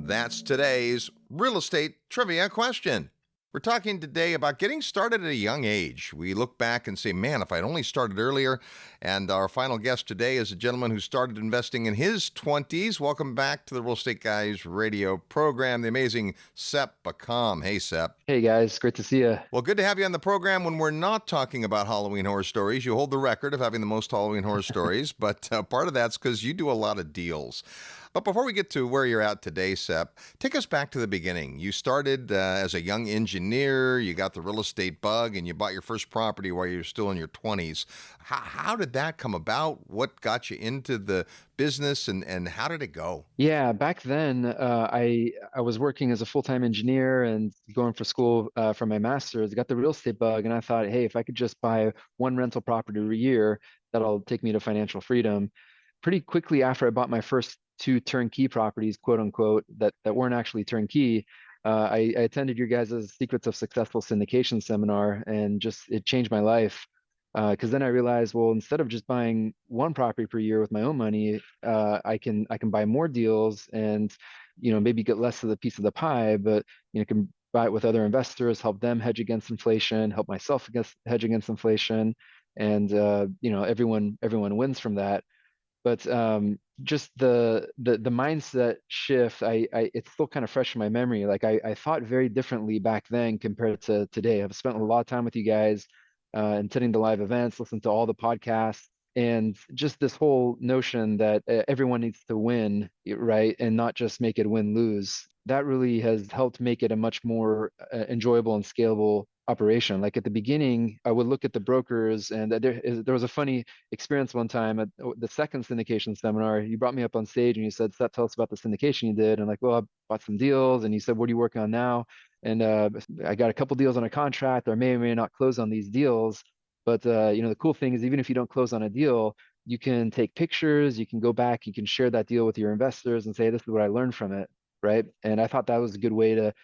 That's today's real estate trivia question. We're talking today about getting started at a young age. We look back and say, man, if I'd only started earlier. And our final guest today is a gentleman who started investing in his 20s. Welcome back to the Real Estate Guys radio program, the amazing Sep Bekam. Hey, Sep.
Hey, guys. Great to see you.
Well, good to have you on the program when we're not talking about Halloween horror stories. You hold the record of having the most Halloween horror stories, but part of that's because you do a lot of deals. But before we get to where you're at today, Sep, take us back to the beginning. You started as a young engineer, you got the real estate bug, and you bought your first property while you were still in your 20s. How did that come about? What got you into the business, and how did it go?
Yeah, back then, I was working as a full-time engineer and going for school for my master's. Got the real estate bug, and I thought, hey, if I could just buy one rental property a year, that'll take me to financial freedom. Pretty quickly after I bought my first 2 turnkey properties, quote unquote, that weren't actually turnkey, I attended your guys' Secrets of Successful Syndication seminar, and it changed my life. Because then I realized, well, instead of just buying one property per year with my own money, I can buy more deals and maybe get less of the piece of the pie, but can buy it with other investors, help them hedge against inflation, help myself hedge against inflation, and everyone wins from that. But just the mindset shift, it's still kind of fresh in my memory. Like I thought very differently back then compared to today. I've spent a lot of time with you guys, attending the live events, listening to all the podcasts, and just this whole notion that everyone needs to win, right, and not just make it win-lose. That really has helped make it a much more enjoyable and scalable operation. Like at the beginning, I would look at the brokers, and there was a funny experience one time at the second syndication seminar. You brought me up on stage and you said, Seth, tell us about the syndication you did. And like, well, I bought some deals. And you said, what are you working on now? And I got a couple deals on a contract. I may or may not close on these deals. But the cool thing is, even if you don't close on a deal, you can take pictures, you can go back, you can share that deal with your investors and say, this is what I learned from it. Right. And I thought that was a good way to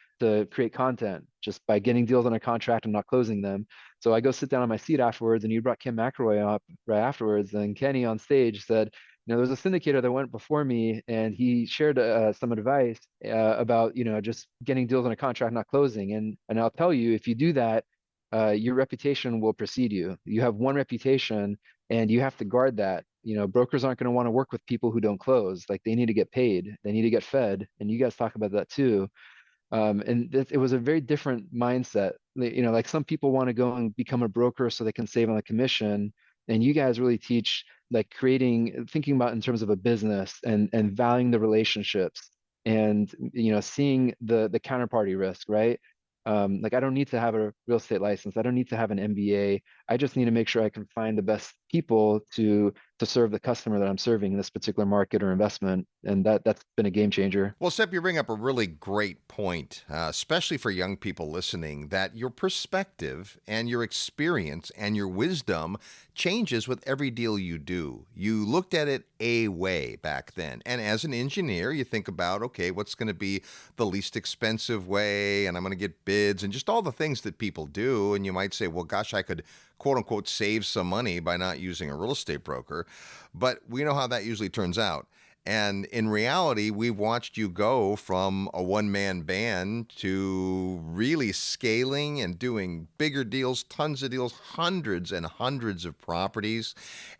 create content, just by getting deals on a contract and not closing them. So I go sit down on my seat afterwards, and you brought Kim McElroy up right afterwards. And Kenny on stage said, there's a syndicator that went before me, and he shared some advice about, just getting deals on a contract, not closing. And I'll tell you, if you do that, your reputation will precede you. You have one reputation, and you have to guard that. Brokers aren't going to want to work with people who don't close. Like, they need to get paid, they need to get fed, and you guys talk about that too. And it was a very different mindset. Like, some people want to go and become a broker so they can save on the commission, and you guys really teach like thinking about in terms of a business, and valuing the relationships, and seeing the counterparty risk, right? Like, I don't need to have a real estate license. I don't need to have an MBA. I just need to make sure I can find the best people to serve the customer that I'm serving in this particular market or investment. And that's been a game changer.
Well, Sep, you bring up a really great point, especially for young people listening, that your perspective and your experience and your wisdom changes with every deal you do. You looked at it a way back then. And as an engineer, you think about, okay, what's going to be the least expensive way? And I'm going to get bids and just all the things that people do. And you might say, well, gosh, I could quote unquote save some money by not using a real estate broker. But we know how that usually turns out. And in reality, we've watched you go from a one-man band to really scaling and doing bigger deals, tons of deals, hundreds and hundreds of properties.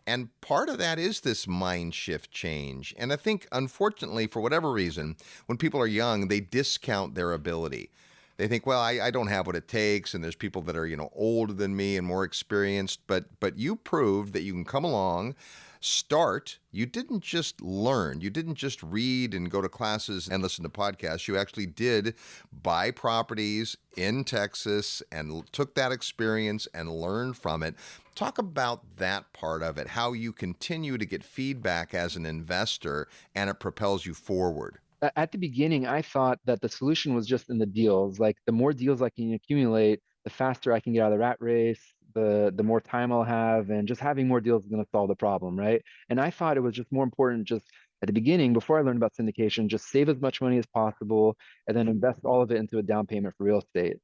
And part of that is this mind shift change. And I think, unfortunately, for whatever reason, when people are young, they discount their ability. they think, well, I don't have what it takes, and there's people that are, older than me and more experienced, but you proved that you can come along, start. You didn't just learn, you didn't just read and go to classes and listen to podcasts. You actually did buy properties in Texas and took that experience and learned from it. Talk about that part of it, how you continue to get feedback as an investor and it propels you forward.
At the beginning, I thought that the solution was just in the deals. Like the more deals I can accumulate, the faster I can get out of the rat race, the more time I'll have, and just having more deals is going to solve the problem, right? And I thought it was just more important just at the beginning, before I learned about syndication, just save as much money as possible and then invest all of it into a down payment for real estate.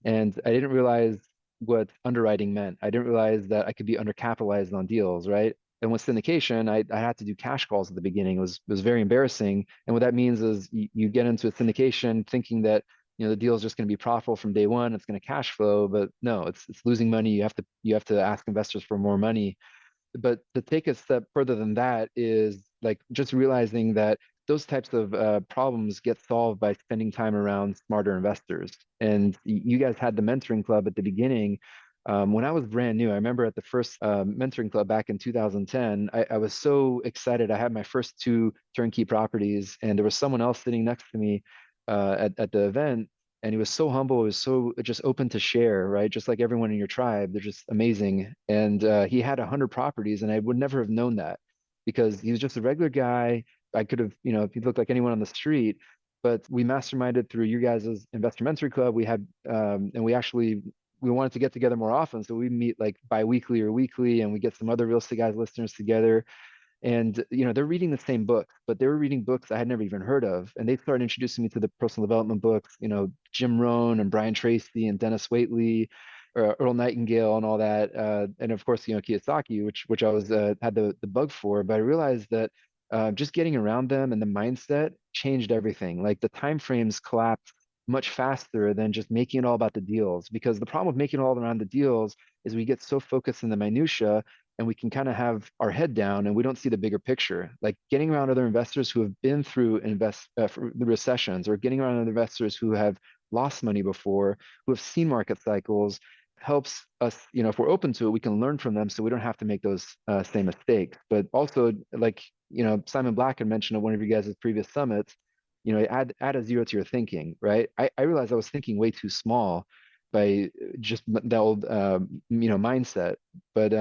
And I didn't realize what underwriting meant. I didn't realize that I could be undercapitalized on deals, right? And with syndication, I had to do cash calls at the beginning. It was very embarrassing. And what that means is you get into a syndication thinking that the deal is just going to be profitable from day one. It's going to cash flow, but no, it's losing money. You have to ask investors for more money. But to take a step further than that is like just realizing that those types of problems get solved by spending time around smarter investors. And you guys had the mentoring club at the beginning. When I was brand new, I remember at the first mentoring club back in 2010, I was so excited. I had my first 2 turnkey properties, and there was someone else sitting next to me at the event, and he was so humble. He was so just open to share, right? Just like everyone in your tribe, they're just amazing. And he had 100 properties, and I would never have known that because he was just a regular guy. I could have, if he looked like anyone on the street, but we masterminded through you guys' investor mentoring club. We had, and we wanted to get together more often. So we meet like bi-weekly or weekly, and we get some other real estate guys listeners together. And they're reading the same books, but they were reading books I had never even heard of. And they started introducing me to the personal development books, Jim Rohn and Brian Tracy and Dennis Waitley, Earl Nightingale and all that. And of course, Kiyosaki, which I was had the bug for. But I realized that just getting around them and the mindset changed everything. Like the time frames collapsed much faster than just making it all about the deals. Because the problem with making it all around the deals is we get so focused in the minutia, and we can kind of have our head down and we don't see the bigger picture. Like getting around other investors who have been through the recessions, or getting around other investors who have lost money before, who have seen market cycles, helps us, if we're open to it, we can learn from them so we don't have to make those same mistakes. But also, like, Simon Black had mentioned at one of you guys' previous summits, add a zero to your thinking, right? I realized I was thinking way too small by just the old mindset, but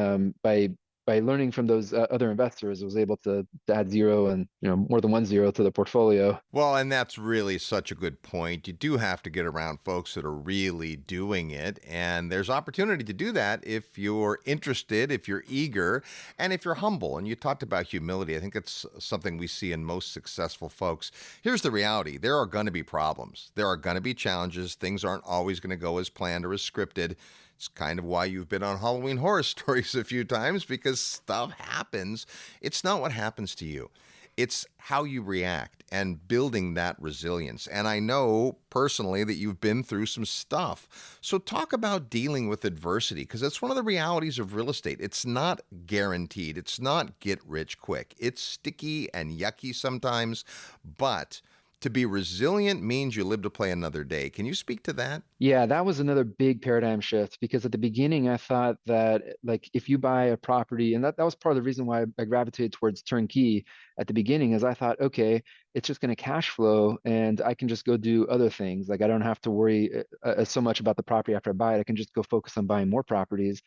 by learning from those other investors, I was able to add zero and more than 1 0 to the portfolio.
Well, and that's really such a good point. You do have to get around folks that are really doing it, and there's opportunity to do that if you're interested, if you're eager, and if you're humble. And you talked about humility. I think it's something we see in most successful folks. Here's the reality. There are going to be problems. There are going to be challenges. Things aren't always going to go as planned or as scripted. It's kind of why you've been on Halloween Horror Stories a few times, because stuff happens. It's not what happens to you. It's how you react and building that resilience. And I know personally that you've been through some stuff. So talk about dealing with adversity, because that's one of the realities of real estate. It's not guaranteed. It's not get rich quick. It's sticky and yucky sometimes, but to be resilient means you live to play another day. Can you speak to that?
Yeah, that was another big paradigm shift, because at the beginning I thought that, like, if you buy a property, and that was part of the reason why I gravitated towards turnkey at the beginning, is I thought, okay, it's just going to cash flow and I can just go do other things. Like I don't have to worry so much about the property after I buy it. I can just go focus on buying more properties.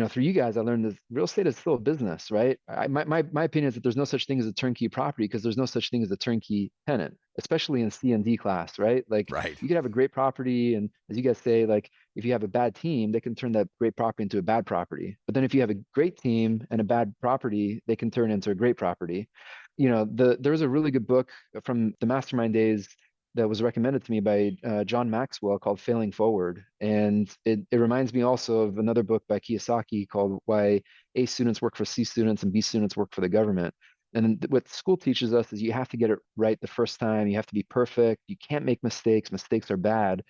Through you guys, I learned that real estate is still a business, right? My opinion is that there's no such thing as a turnkey property, because there's no such thing as a turnkey tenant, especially in C and D class, right? Like,
right.
You could have a great property, and as you guys say, like, if you have a bad team, they can turn that great property into a bad property. But then if you have a great team and a bad property, they can turn into a great property. There's a really good book from the Mastermind days that was recommended to me by John Maxwell called Failing Forward. And it reminds me also of another book by Kiyosaki called Why A students work for C students and B students work for the government. And what school teaches us is you have to get it right the first time. You have to be perfect. You can't make mistakes. Mistakes are bad.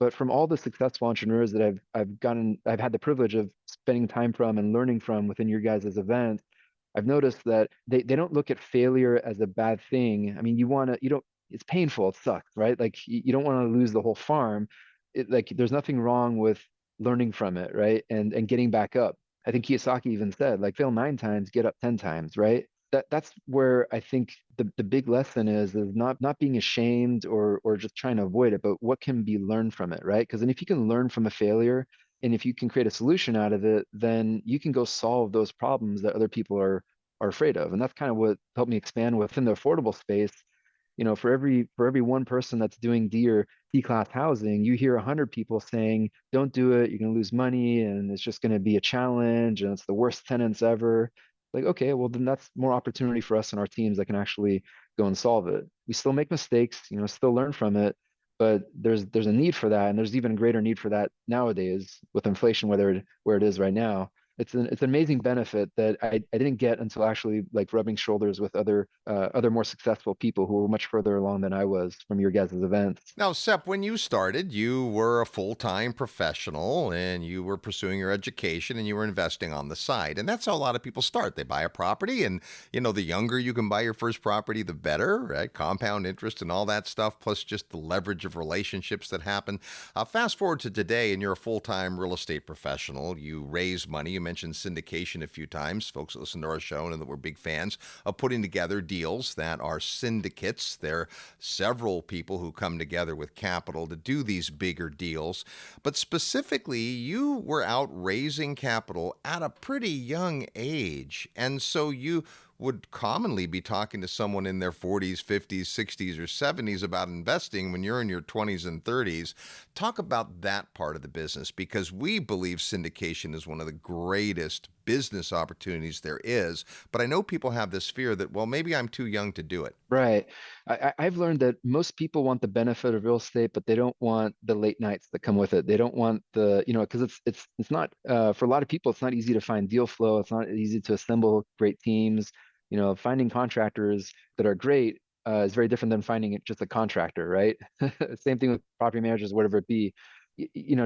But from all the successful entrepreneurs that I've had the privilege of spending time from and learning from within your guys' events, I've noticed that they don't look at failure as a bad thing. I mean, you don't, it's painful, it sucks, right? Like you don't want to lose the whole farm, like there's nothing wrong with learning from it, right? And getting back up. I think Kiyosaki even said, like, fail 9 times, get up 10 times, right? That's where I think the big lesson is not being ashamed or just trying to avoid it, but what can be learned from it, right? Because then if you can learn from a failure and if you can create a solution out of it, then you can go solve those problems that other people are afraid of. And that's kind of what helped me expand within the affordable space. For every one person that's doing D or C class housing, you hear 100 people saying, "Don't do it. You're going to lose money, and it's just going to be a challenge, and it's the worst tenants ever." Like, okay, well then that's more opportunity for us and our teams that can actually go and solve it. We still make mistakes, still learn from it, but there's a need for that, and there's even a greater need for that nowadays with inflation, where it is right now. It's an amazing benefit that I didn't get until actually like rubbing shoulders with other more successful people who were much further along than I was from your guys' events.
Now, Sep, when you started, you were a full-time professional and you were pursuing your education and you were investing on the side. And that's how a lot of people start. They buy a property and, the younger you can buy your first property, the better, right? Compound interest and all that stuff, plus just the leverage of relationships that happen. Fast forward to today and you're a full-time real estate professional. You raise money. You mentioned syndication a few times. Folks that listen to our show and that we're big fans of putting together deals that are syndicates. There are several people who come together with capital to do these bigger deals. But specifically, you were out raising capital at a pretty young age. And so you would commonly be talking to someone in their 40s, 50s, 60s, or 70s about investing when you're in your 20s and 30s. Talk about that part of the business, because we believe syndication is one of the greatest business opportunities there is. But I know people have this fear that, well, maybe I'm too young to do it.
Right. I've learned that most people want the benefit of real estate, but they don't want the late nights that come with it. They don't want because it's not for a lot of people, it's not easy to find deal flow. It's not easy to assemble great teams. Finding contractors that are great is very different than finding just a contractor, right? Same thing with property managers, whatever it be.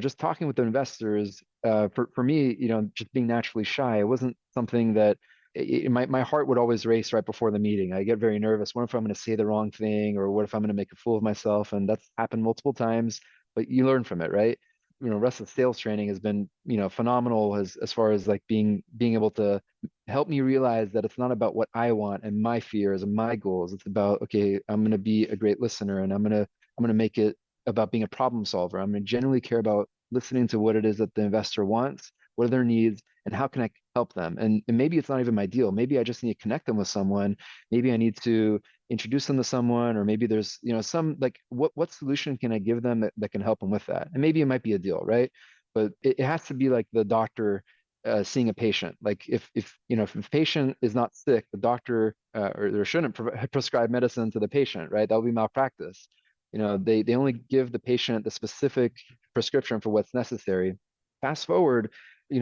Just talking with the investors, for me, just being naturally shy, it wasn't something that my heart would always race right before the meeting. I get very nervous. What if I'm going to say the wrong thing, or what if I'm going to make a fool of myself? And that's happened multiple times, but you learn from it, right? Rest of the sales training has been, phenomenal as far as like being able to help me realize that it's not about what I want and my fears and my goals. It's about, okay, I'm going to be a great listener, and I'm going to make it about being a problem solver. I'm going to genuinely care about listening to what it is that the investor wants, what are their needs, and how can I help them? And maybe it's not even my deal. Maybe I just need to connect them with someone. Maybe I need to introduce them to someone, or maybe there's, some like what solution can I give them that can help them with that? And maybe it might be a deal, right? But it has to be like the doctor seeing a patient. Like if a patient is not sick, the doctor or there shouldn't prescribe medicine to the patient, right? That would be malpractice. They only give the patient the specific prescription for what's necessary. Fast forward,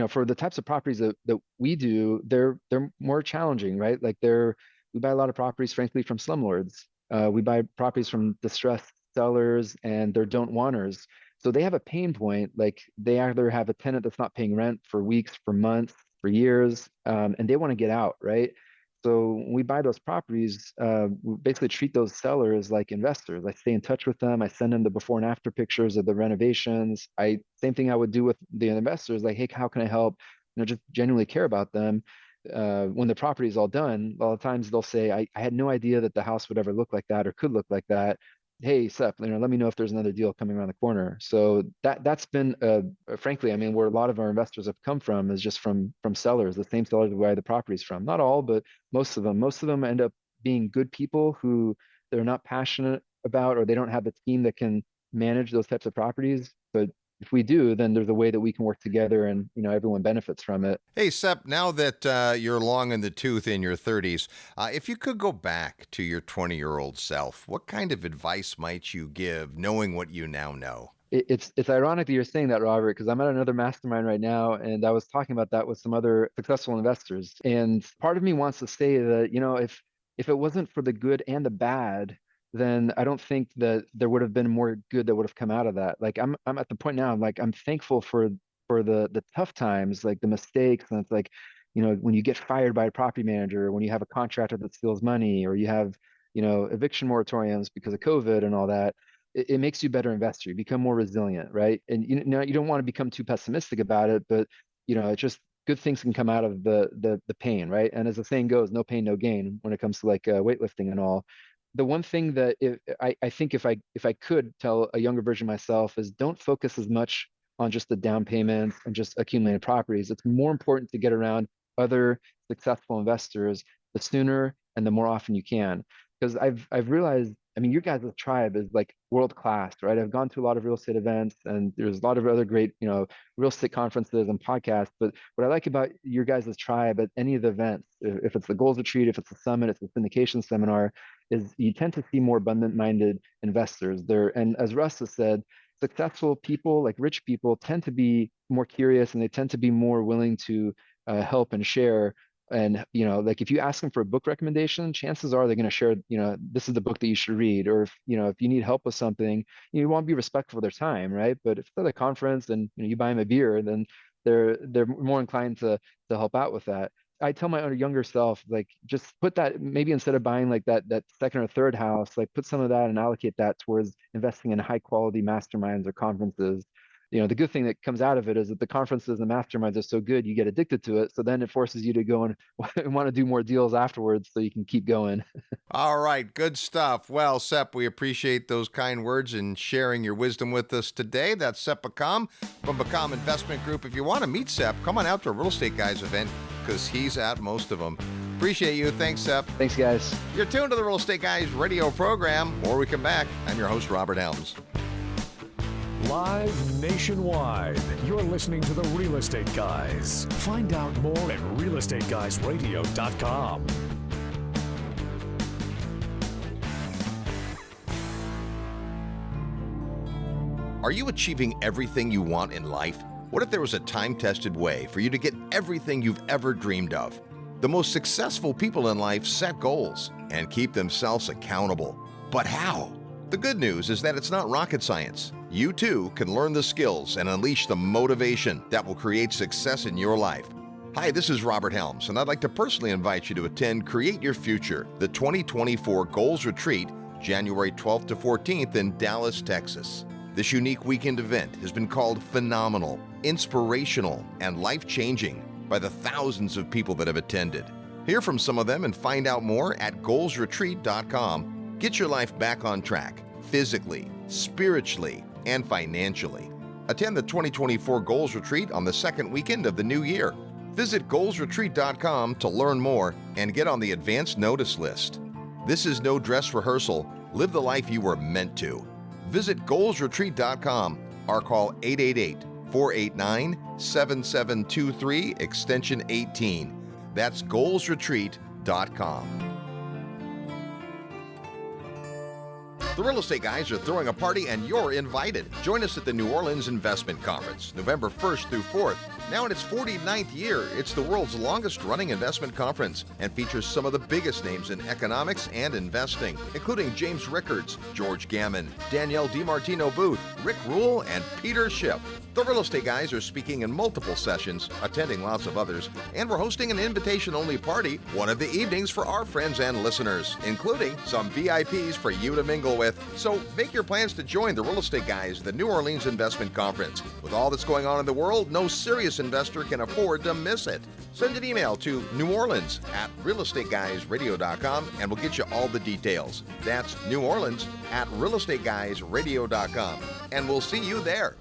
for the types of properties that we do, they're more challenging, right? Like we buy a lot of properties, frankly, from slumlords. We buy properties from distressed sellers and they're don't wanters. So they have a pain point. Like they either have a tenant that's not paying rent for weeks, for months, for years, and they want to get out, right? So when we buy those properties, we basically treat those sellers like investors. I stay in touch with them. I send them the before and after pictures of the renovations. Same thing I would do with the investors, like, hey, how can I help? Just genuinely care about them. When the property is all done, a lot of times they'll say, I had no idea that the house would ever look like that or could look like that. Hey, Seth, let me know if there's another deal coming around the corner. So that's been, frankly, I mean, where a lot of our investors have come from is just from sellers, the same sellers we buy the properties from. Not all, but most of them. Most of them end up being good people who they're not passionate about, or they don't have the team that can manage those types of properties. But if we do, then there's a way that we can work together and, everyone benefits from it.
Hey, Sep, now that you're long in the tooth in your 30s, if you could go back to your 20-year-old self, what kind of advice might you give knowing what you now know?
It's ironic that you're saying that, Robert, because I'm at another mastermind right now, and I was talking about that with some other successful investors. And part of me wants to say that, if it wasn't for the good and the bad, then I don't think that there would have been more good that would have come out of that. Like I'm at the point now, like I'm thankful for the tough times, like the mistakes, and it's like, when you get fired by a property manager, when you have a contractor that steals money, or you have, eviction moratoriums because of COVID and all that. it makes you a better investor. You become more resilient, right? And you don't want to become too pessimistic about it, but it's just good things can come out of the pain, right? And as the saying goes, no pain, no gain when it comes to like weightlifting and all. The one thing that I think if I could tell a younger version of myself is don't focus as much on just the down payments and just accumulating properties. It's more important to get around other successful investors the sooner and the more often you can. Because I've realized, I mean, your guys' tribe is like world class, right? I've gone to a lot of real estate events, and there's a lot of other great, real estate conferences and podcasts. But what I like about your guys' tribe at any of the events, if it's the goals retreat, if it's a summit, if it's a syndication seminar, is you tend to see more abundant-minded investors there. And as Russ has said, successful people, like rich people, tend to be more curious, and they tend to be more willing to help and share. And like if you ask them for a book recommendation, chances are they're going to share, this is the book that you should read. Or if you need help with something, you want to be respectful of their time, right? But if it's at a conference and you buy them a beer, then they're more inclined to help out with that. I tell my younger self, like, just put that, maybe instead of buying like that second or third house, like put some of that and allocate that towards investing in high quality masterminds or conferences. The good thing that comes out of it is that the conferences and masterminds are so good, you get addicted to it. So then it forces you to go and want to do more deals afterwards so you can keep going.
All right. Good stuff. Well, Sepp, we appreciate those kind words and sharing your wisdom with us today. That's Sepp Bekam from Bekam Investment Group. If you want to meet Sepp, come on out to a Real Estate Guys event because he's at most of them. Appreciate you. Thanks, Sepp.
Thanks, guys.
You're tuned to the Real Estate Guys radio program. Before we come back, I'm your host, Robert Helms.
Live nationwide, you're listening to the Real Estate Guys. Find out more at realestateguysradio.com.
Are you achieving everything you want in life? What if there was a time-tested way for you to get everything you've ever dreamed of? The most successful people in life set goals and keep themselves accountable. But how? The good news is that it's not rocket science. You too can learn the skills and unleash the motivation that will create success in your life. Hi, this is Robert Helms, and I'd like to personally invite you to attend Create Your Future, the 2024 Goals Retreat, January 12th to 14th in Dallas, Texas. This unique weekend event has been called phenomenal, inspirational, and life-changing by the thousands of people that have attended. Hear from some of them and find out more at goalsretreat.com. Get your life back on track, physically, spiritually, and financially. Attend the 2024 Goals Retreat on the second weekend of the new year. Visit goalsretreat.com to learn more and get on the advance notice list. This is no dress rehearsal. Live the life you were meant to. Visit goalsretreat.com or call 888-489-7723 extension 18. That's goalsretreat.com. The Real Estate Guys are throwing a party and you're invited. Join us at the New Orleans Investment Conference, November 1st through 4th. Now in its 49th year, it's the world's longest running investment conference and features some of the biggest names in economics and investing, including James Rickards, George Gammon, Danielle DiMartino Booth, Rick Rule, and Peter Schiff. The Real Estate Guys are speaking in multiple sessions, attending lots of others, and we're hosting an invitation-only party one of the evenings for our friends and listeners, including some VIPs for you to mingle with. So make your plans to join the Real Estate Guys, the New Orleans Investment Conference. With all that's going on in the world, no serious investor can afford to miss it. Send an email to neworleans@realestateguysradio.com and we'll get you all the details. That's neworleans@realestateguysradio.com. And we'll see you there.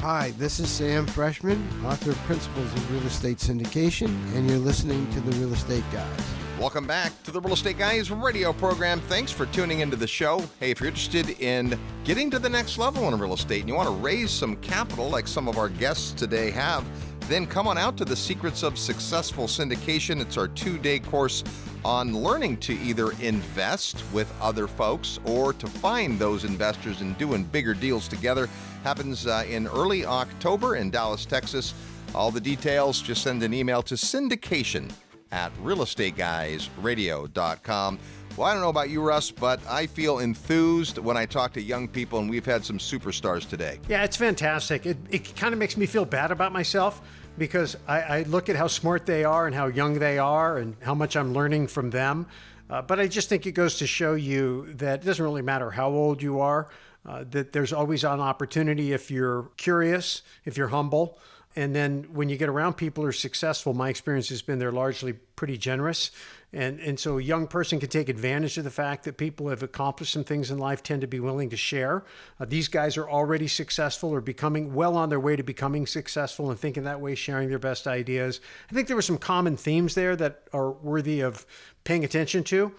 Hi, this is Sam Freshman, author of Principles of Real Estate Syndication, and you're listening to the Real Estate Guys.
Welcome back to the Real Estate Guys radio program. Thanks for tuning into the show. Hey, if you're interested in getting to the next level in real estate and you want to raise some capital like some of our guests today have, then come on out to the Secrets of Successful Syndication. It's our 2-day course on learning to either invest with other folks or to find those investors and doing bigger deals together. Happens in early October in Dallas, Texas. All the details, just send an email to syndication@realestateguysradio.com. Well, I don't know about you, Russ, but I feel enthused when I talk to young people, and we've had some superstars today.
Yeah, it's fantastic. It kind of makes me feel bad about myself because I look at how smart they are and how young they are and how much I'm learning from them. But I just think it goes to show you that it doesn't really matter how old you are, that there's always an opportunity if you're curious, if you're humble. And then when you get around people who are successful, my experience has been they're largely pretty generous. And so a young person can take advantage of the fact that people who have accomplished some things in life tend to be willing to share. These guys are already successful or becoming well on their way to becoming successful and thinking that way, sharing their best ideas. I think there were some common themes there that are worthy of paying attention to.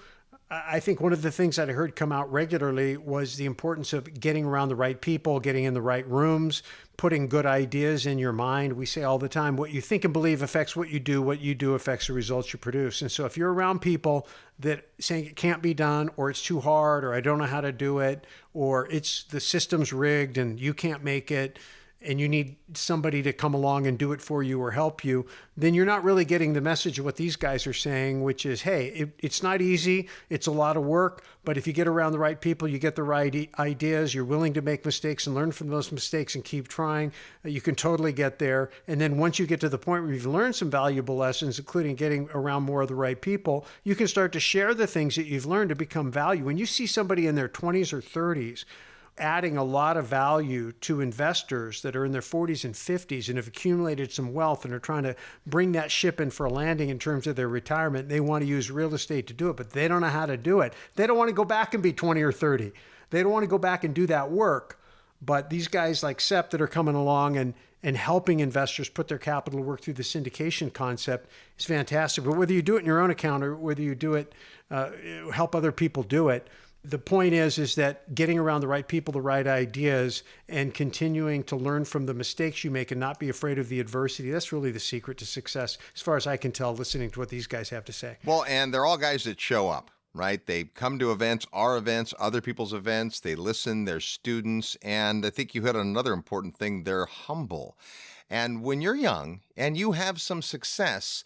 I think one of the things that I heard come out regularly was the importance of getting around the right people, getting in the right rooms, putting good ideas in your mind. We say all the time, what you think and believe affects what you do affects the results you produce. And so if you're around people that saying it can't be done, or it's too hard, or I don't know how to do it, or it's the system's rigged and you can't make it, and you need somebody to come along and do it for you or help you, then you're not really getting the message of what these guys are saying, which is, hey, it's not easy, it's a lot of work, but if you get around the right people, you get the right ideas, you're willing to make mistakes and learn from those mistakes and keep trying, you can totally get there. And then once you get to the point where you've learned some valuable lessons, including getting around more of the right people, you can start to share the things that you've learned to become value. When you see somebody in their 20s or 30s adding a lot of value to investors that are in their 40s and 50s and have accumulated some wealth and are trying to bring that ship in for a landing in terms of their retirement. They want to use real estate to do it, but they don't know how to do it. They don't want to go back and be 20 or 30. They don't want to go back and do that work. But these guys like Sepp that are coming along and helping investors put their capital to work through the syndication concept is fantastic. But whether you do it in your own account or whether you do it, help other people do it, the point is that getting around the right people, the right ideas, and continuing to learn from the mistakes you make and not be afraid of the adversity, that's really the secret to success, as far as I can tell, listening to what these guys have to say.
Well, and they're all guys that show up, right? They come to events, our events, other people's events. They listen, they're students. And I think you hit on another important thing. They're humble. And when you're young and you have some success,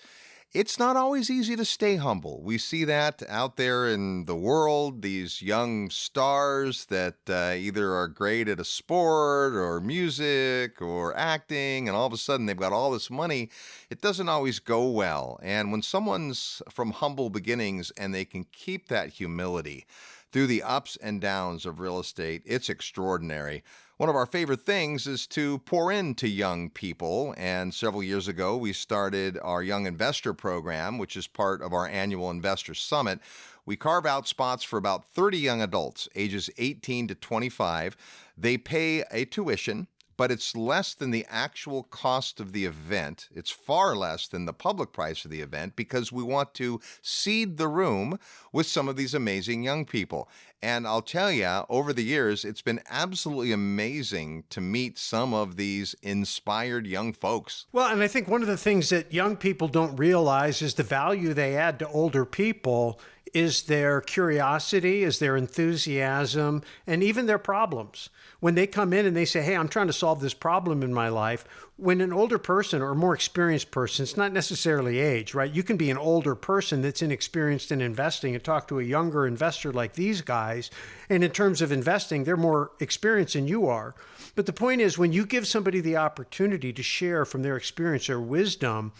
it's not always easy to stay humble. We see that out there in the world, these young stars that either are great at a sport or music or acting, and all of a sudden they've got all this money. It doesn't always go well. And when someone's from humble beginnings and they can keep that humility through the ups and downs of real estate, it's extraordinary. One of our favorite things is to pour into young people, and several years ago we started our Young Investor Program, which is part of our annual Investor Summit. We carve out spots for about 30 young adults, ages 18 to 25. They pay a tuition, but it's less than the actual cost of the event. It's far less than the public price of the event because we want to seed the room with some of these amazing young people. And I'll tell you, over the years, it's been absolutely amazing to meet some of these inspired young folks.
Well, and I think one of the things that young people don't realize is the value they add to older people is their curiosity, is their enthusiasm, and even their problems. When they come in and they say, hey, I'm trying to solve this problem in my life, when an older person or a more experienced person, it's not necessarily age, right? You can be an older person that's inexperienced in investing and talk to a younger investor like these guys. And in terms of investing, they're more experienced than you are. But the point is, when you give somebody the opportunity to share from their experience or wisdom,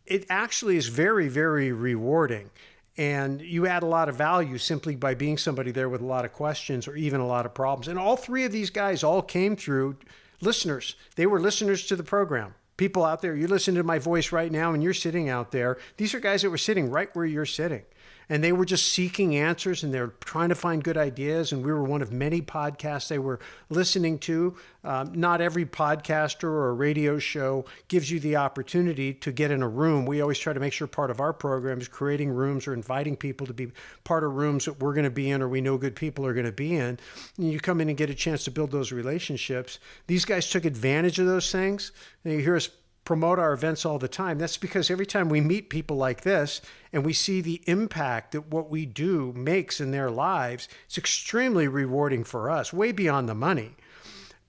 it actually is very, very rewarding. And you add a lot of value simply by being somebody there with a lot of questions or even a lot of problems. And all three of these guys all came through listeners. They were listeners to the program. People out there, you listen to my voice right now and you're sitting out there. These are guys that were sitting right where you're sitting. And they were just seeking answers and they're trying to find good ideas. And we were one of many podcasts they were listening to. Not every podcaster or radio show gives you the opportunity to get in a room. We always try to make sure part of our program is creating rooms or inviting people to be part of rooms that we're going to be in or we know good people are going to be in. And you come in and get a chance to build those relationships. These guys took advantage of those things. And you hear us promote our events all the time. That's because every time we meet people like this and we see the impact that what we do makes in their lives, it's extremely rewarding for us, way beyond the money.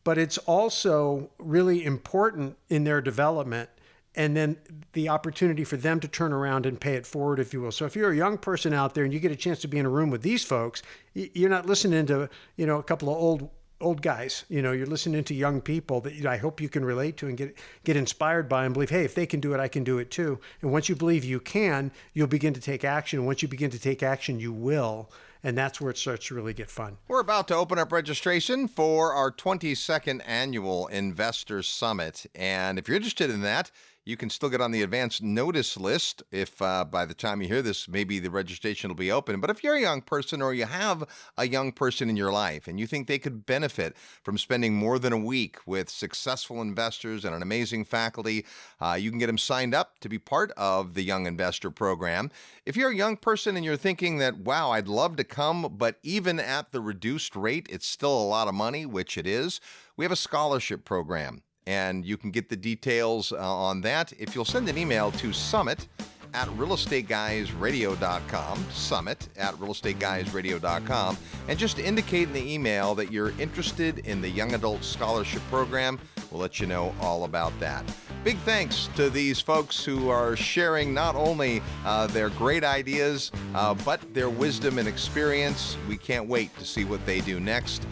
But it's also really important in their development and then the opportunity for them to turn around and pay it forward, if you will. So if you're a young person out there and you get a chance to be in a room with these folks, you're not listening to, a couple of old guys. You're listening to young people that I hope you can relate to and get inspired by and believe, hey, if they can do it, I can do it too. And once you believe you can, you'll begin to take action. Once you begin to take action, you will. And that's where it starts to really get fun.
We're about to open up registration for our 22nd annual Investor Summit. And if you're interested in that, you can still get on the advance notice list if by the time you hear this, maybe the registration will be open. But if you're a young person or you have a young person in your life and you think they could benefit from spending more than a week with successful investors and an amazing faculty, you can get them signed up to be part of the Young Investor Program. If you're a young person and you're thinking that, wow, I'd love to come, but even at the reduced rate, it's still a lot of money, which it is, we have a scholarship program. And you can get the details on that if you'll send an email to summit@realestateguysradio.com, summit@realestateguysradio.com, and just indicate in the email that you're interested in the Young Adult Scholarship Program. We'll let you know all about that. Big thanks to these folks who are sharing not only their great ideas, but their wisdom and experience. We can't wait to see what they do next.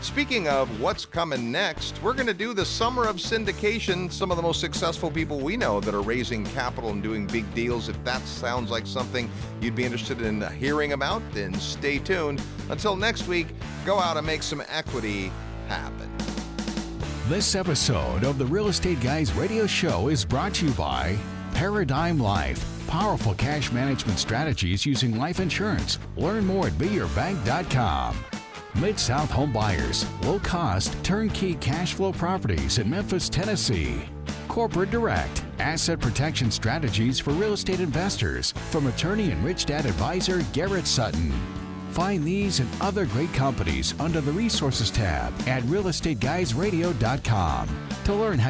Speaking of what's coming next, we're going to do the Summer of Syndication, some of the most successful people we know that are raising capital and doing big deals. If that sounds like something you'd be interested in hearing about, then stay tuned. Until next week, go out and make some equity happen.
This episode of the Real Estate Guys radio show is brought to you by Paradigm Life. Powerful cash management strategies using life insurance. Learn more at beyourbank.com. Mid-South Home Buyers, low-cost, turnkey cash flow properties in Memphis, Tennessee. Corporate Direct, asset protection strategies for real estate investors from attorney and Rich Dad advisor Garrett Sutton. Find these and other great companies under the Resources tab at realestateguysradio.com to learn how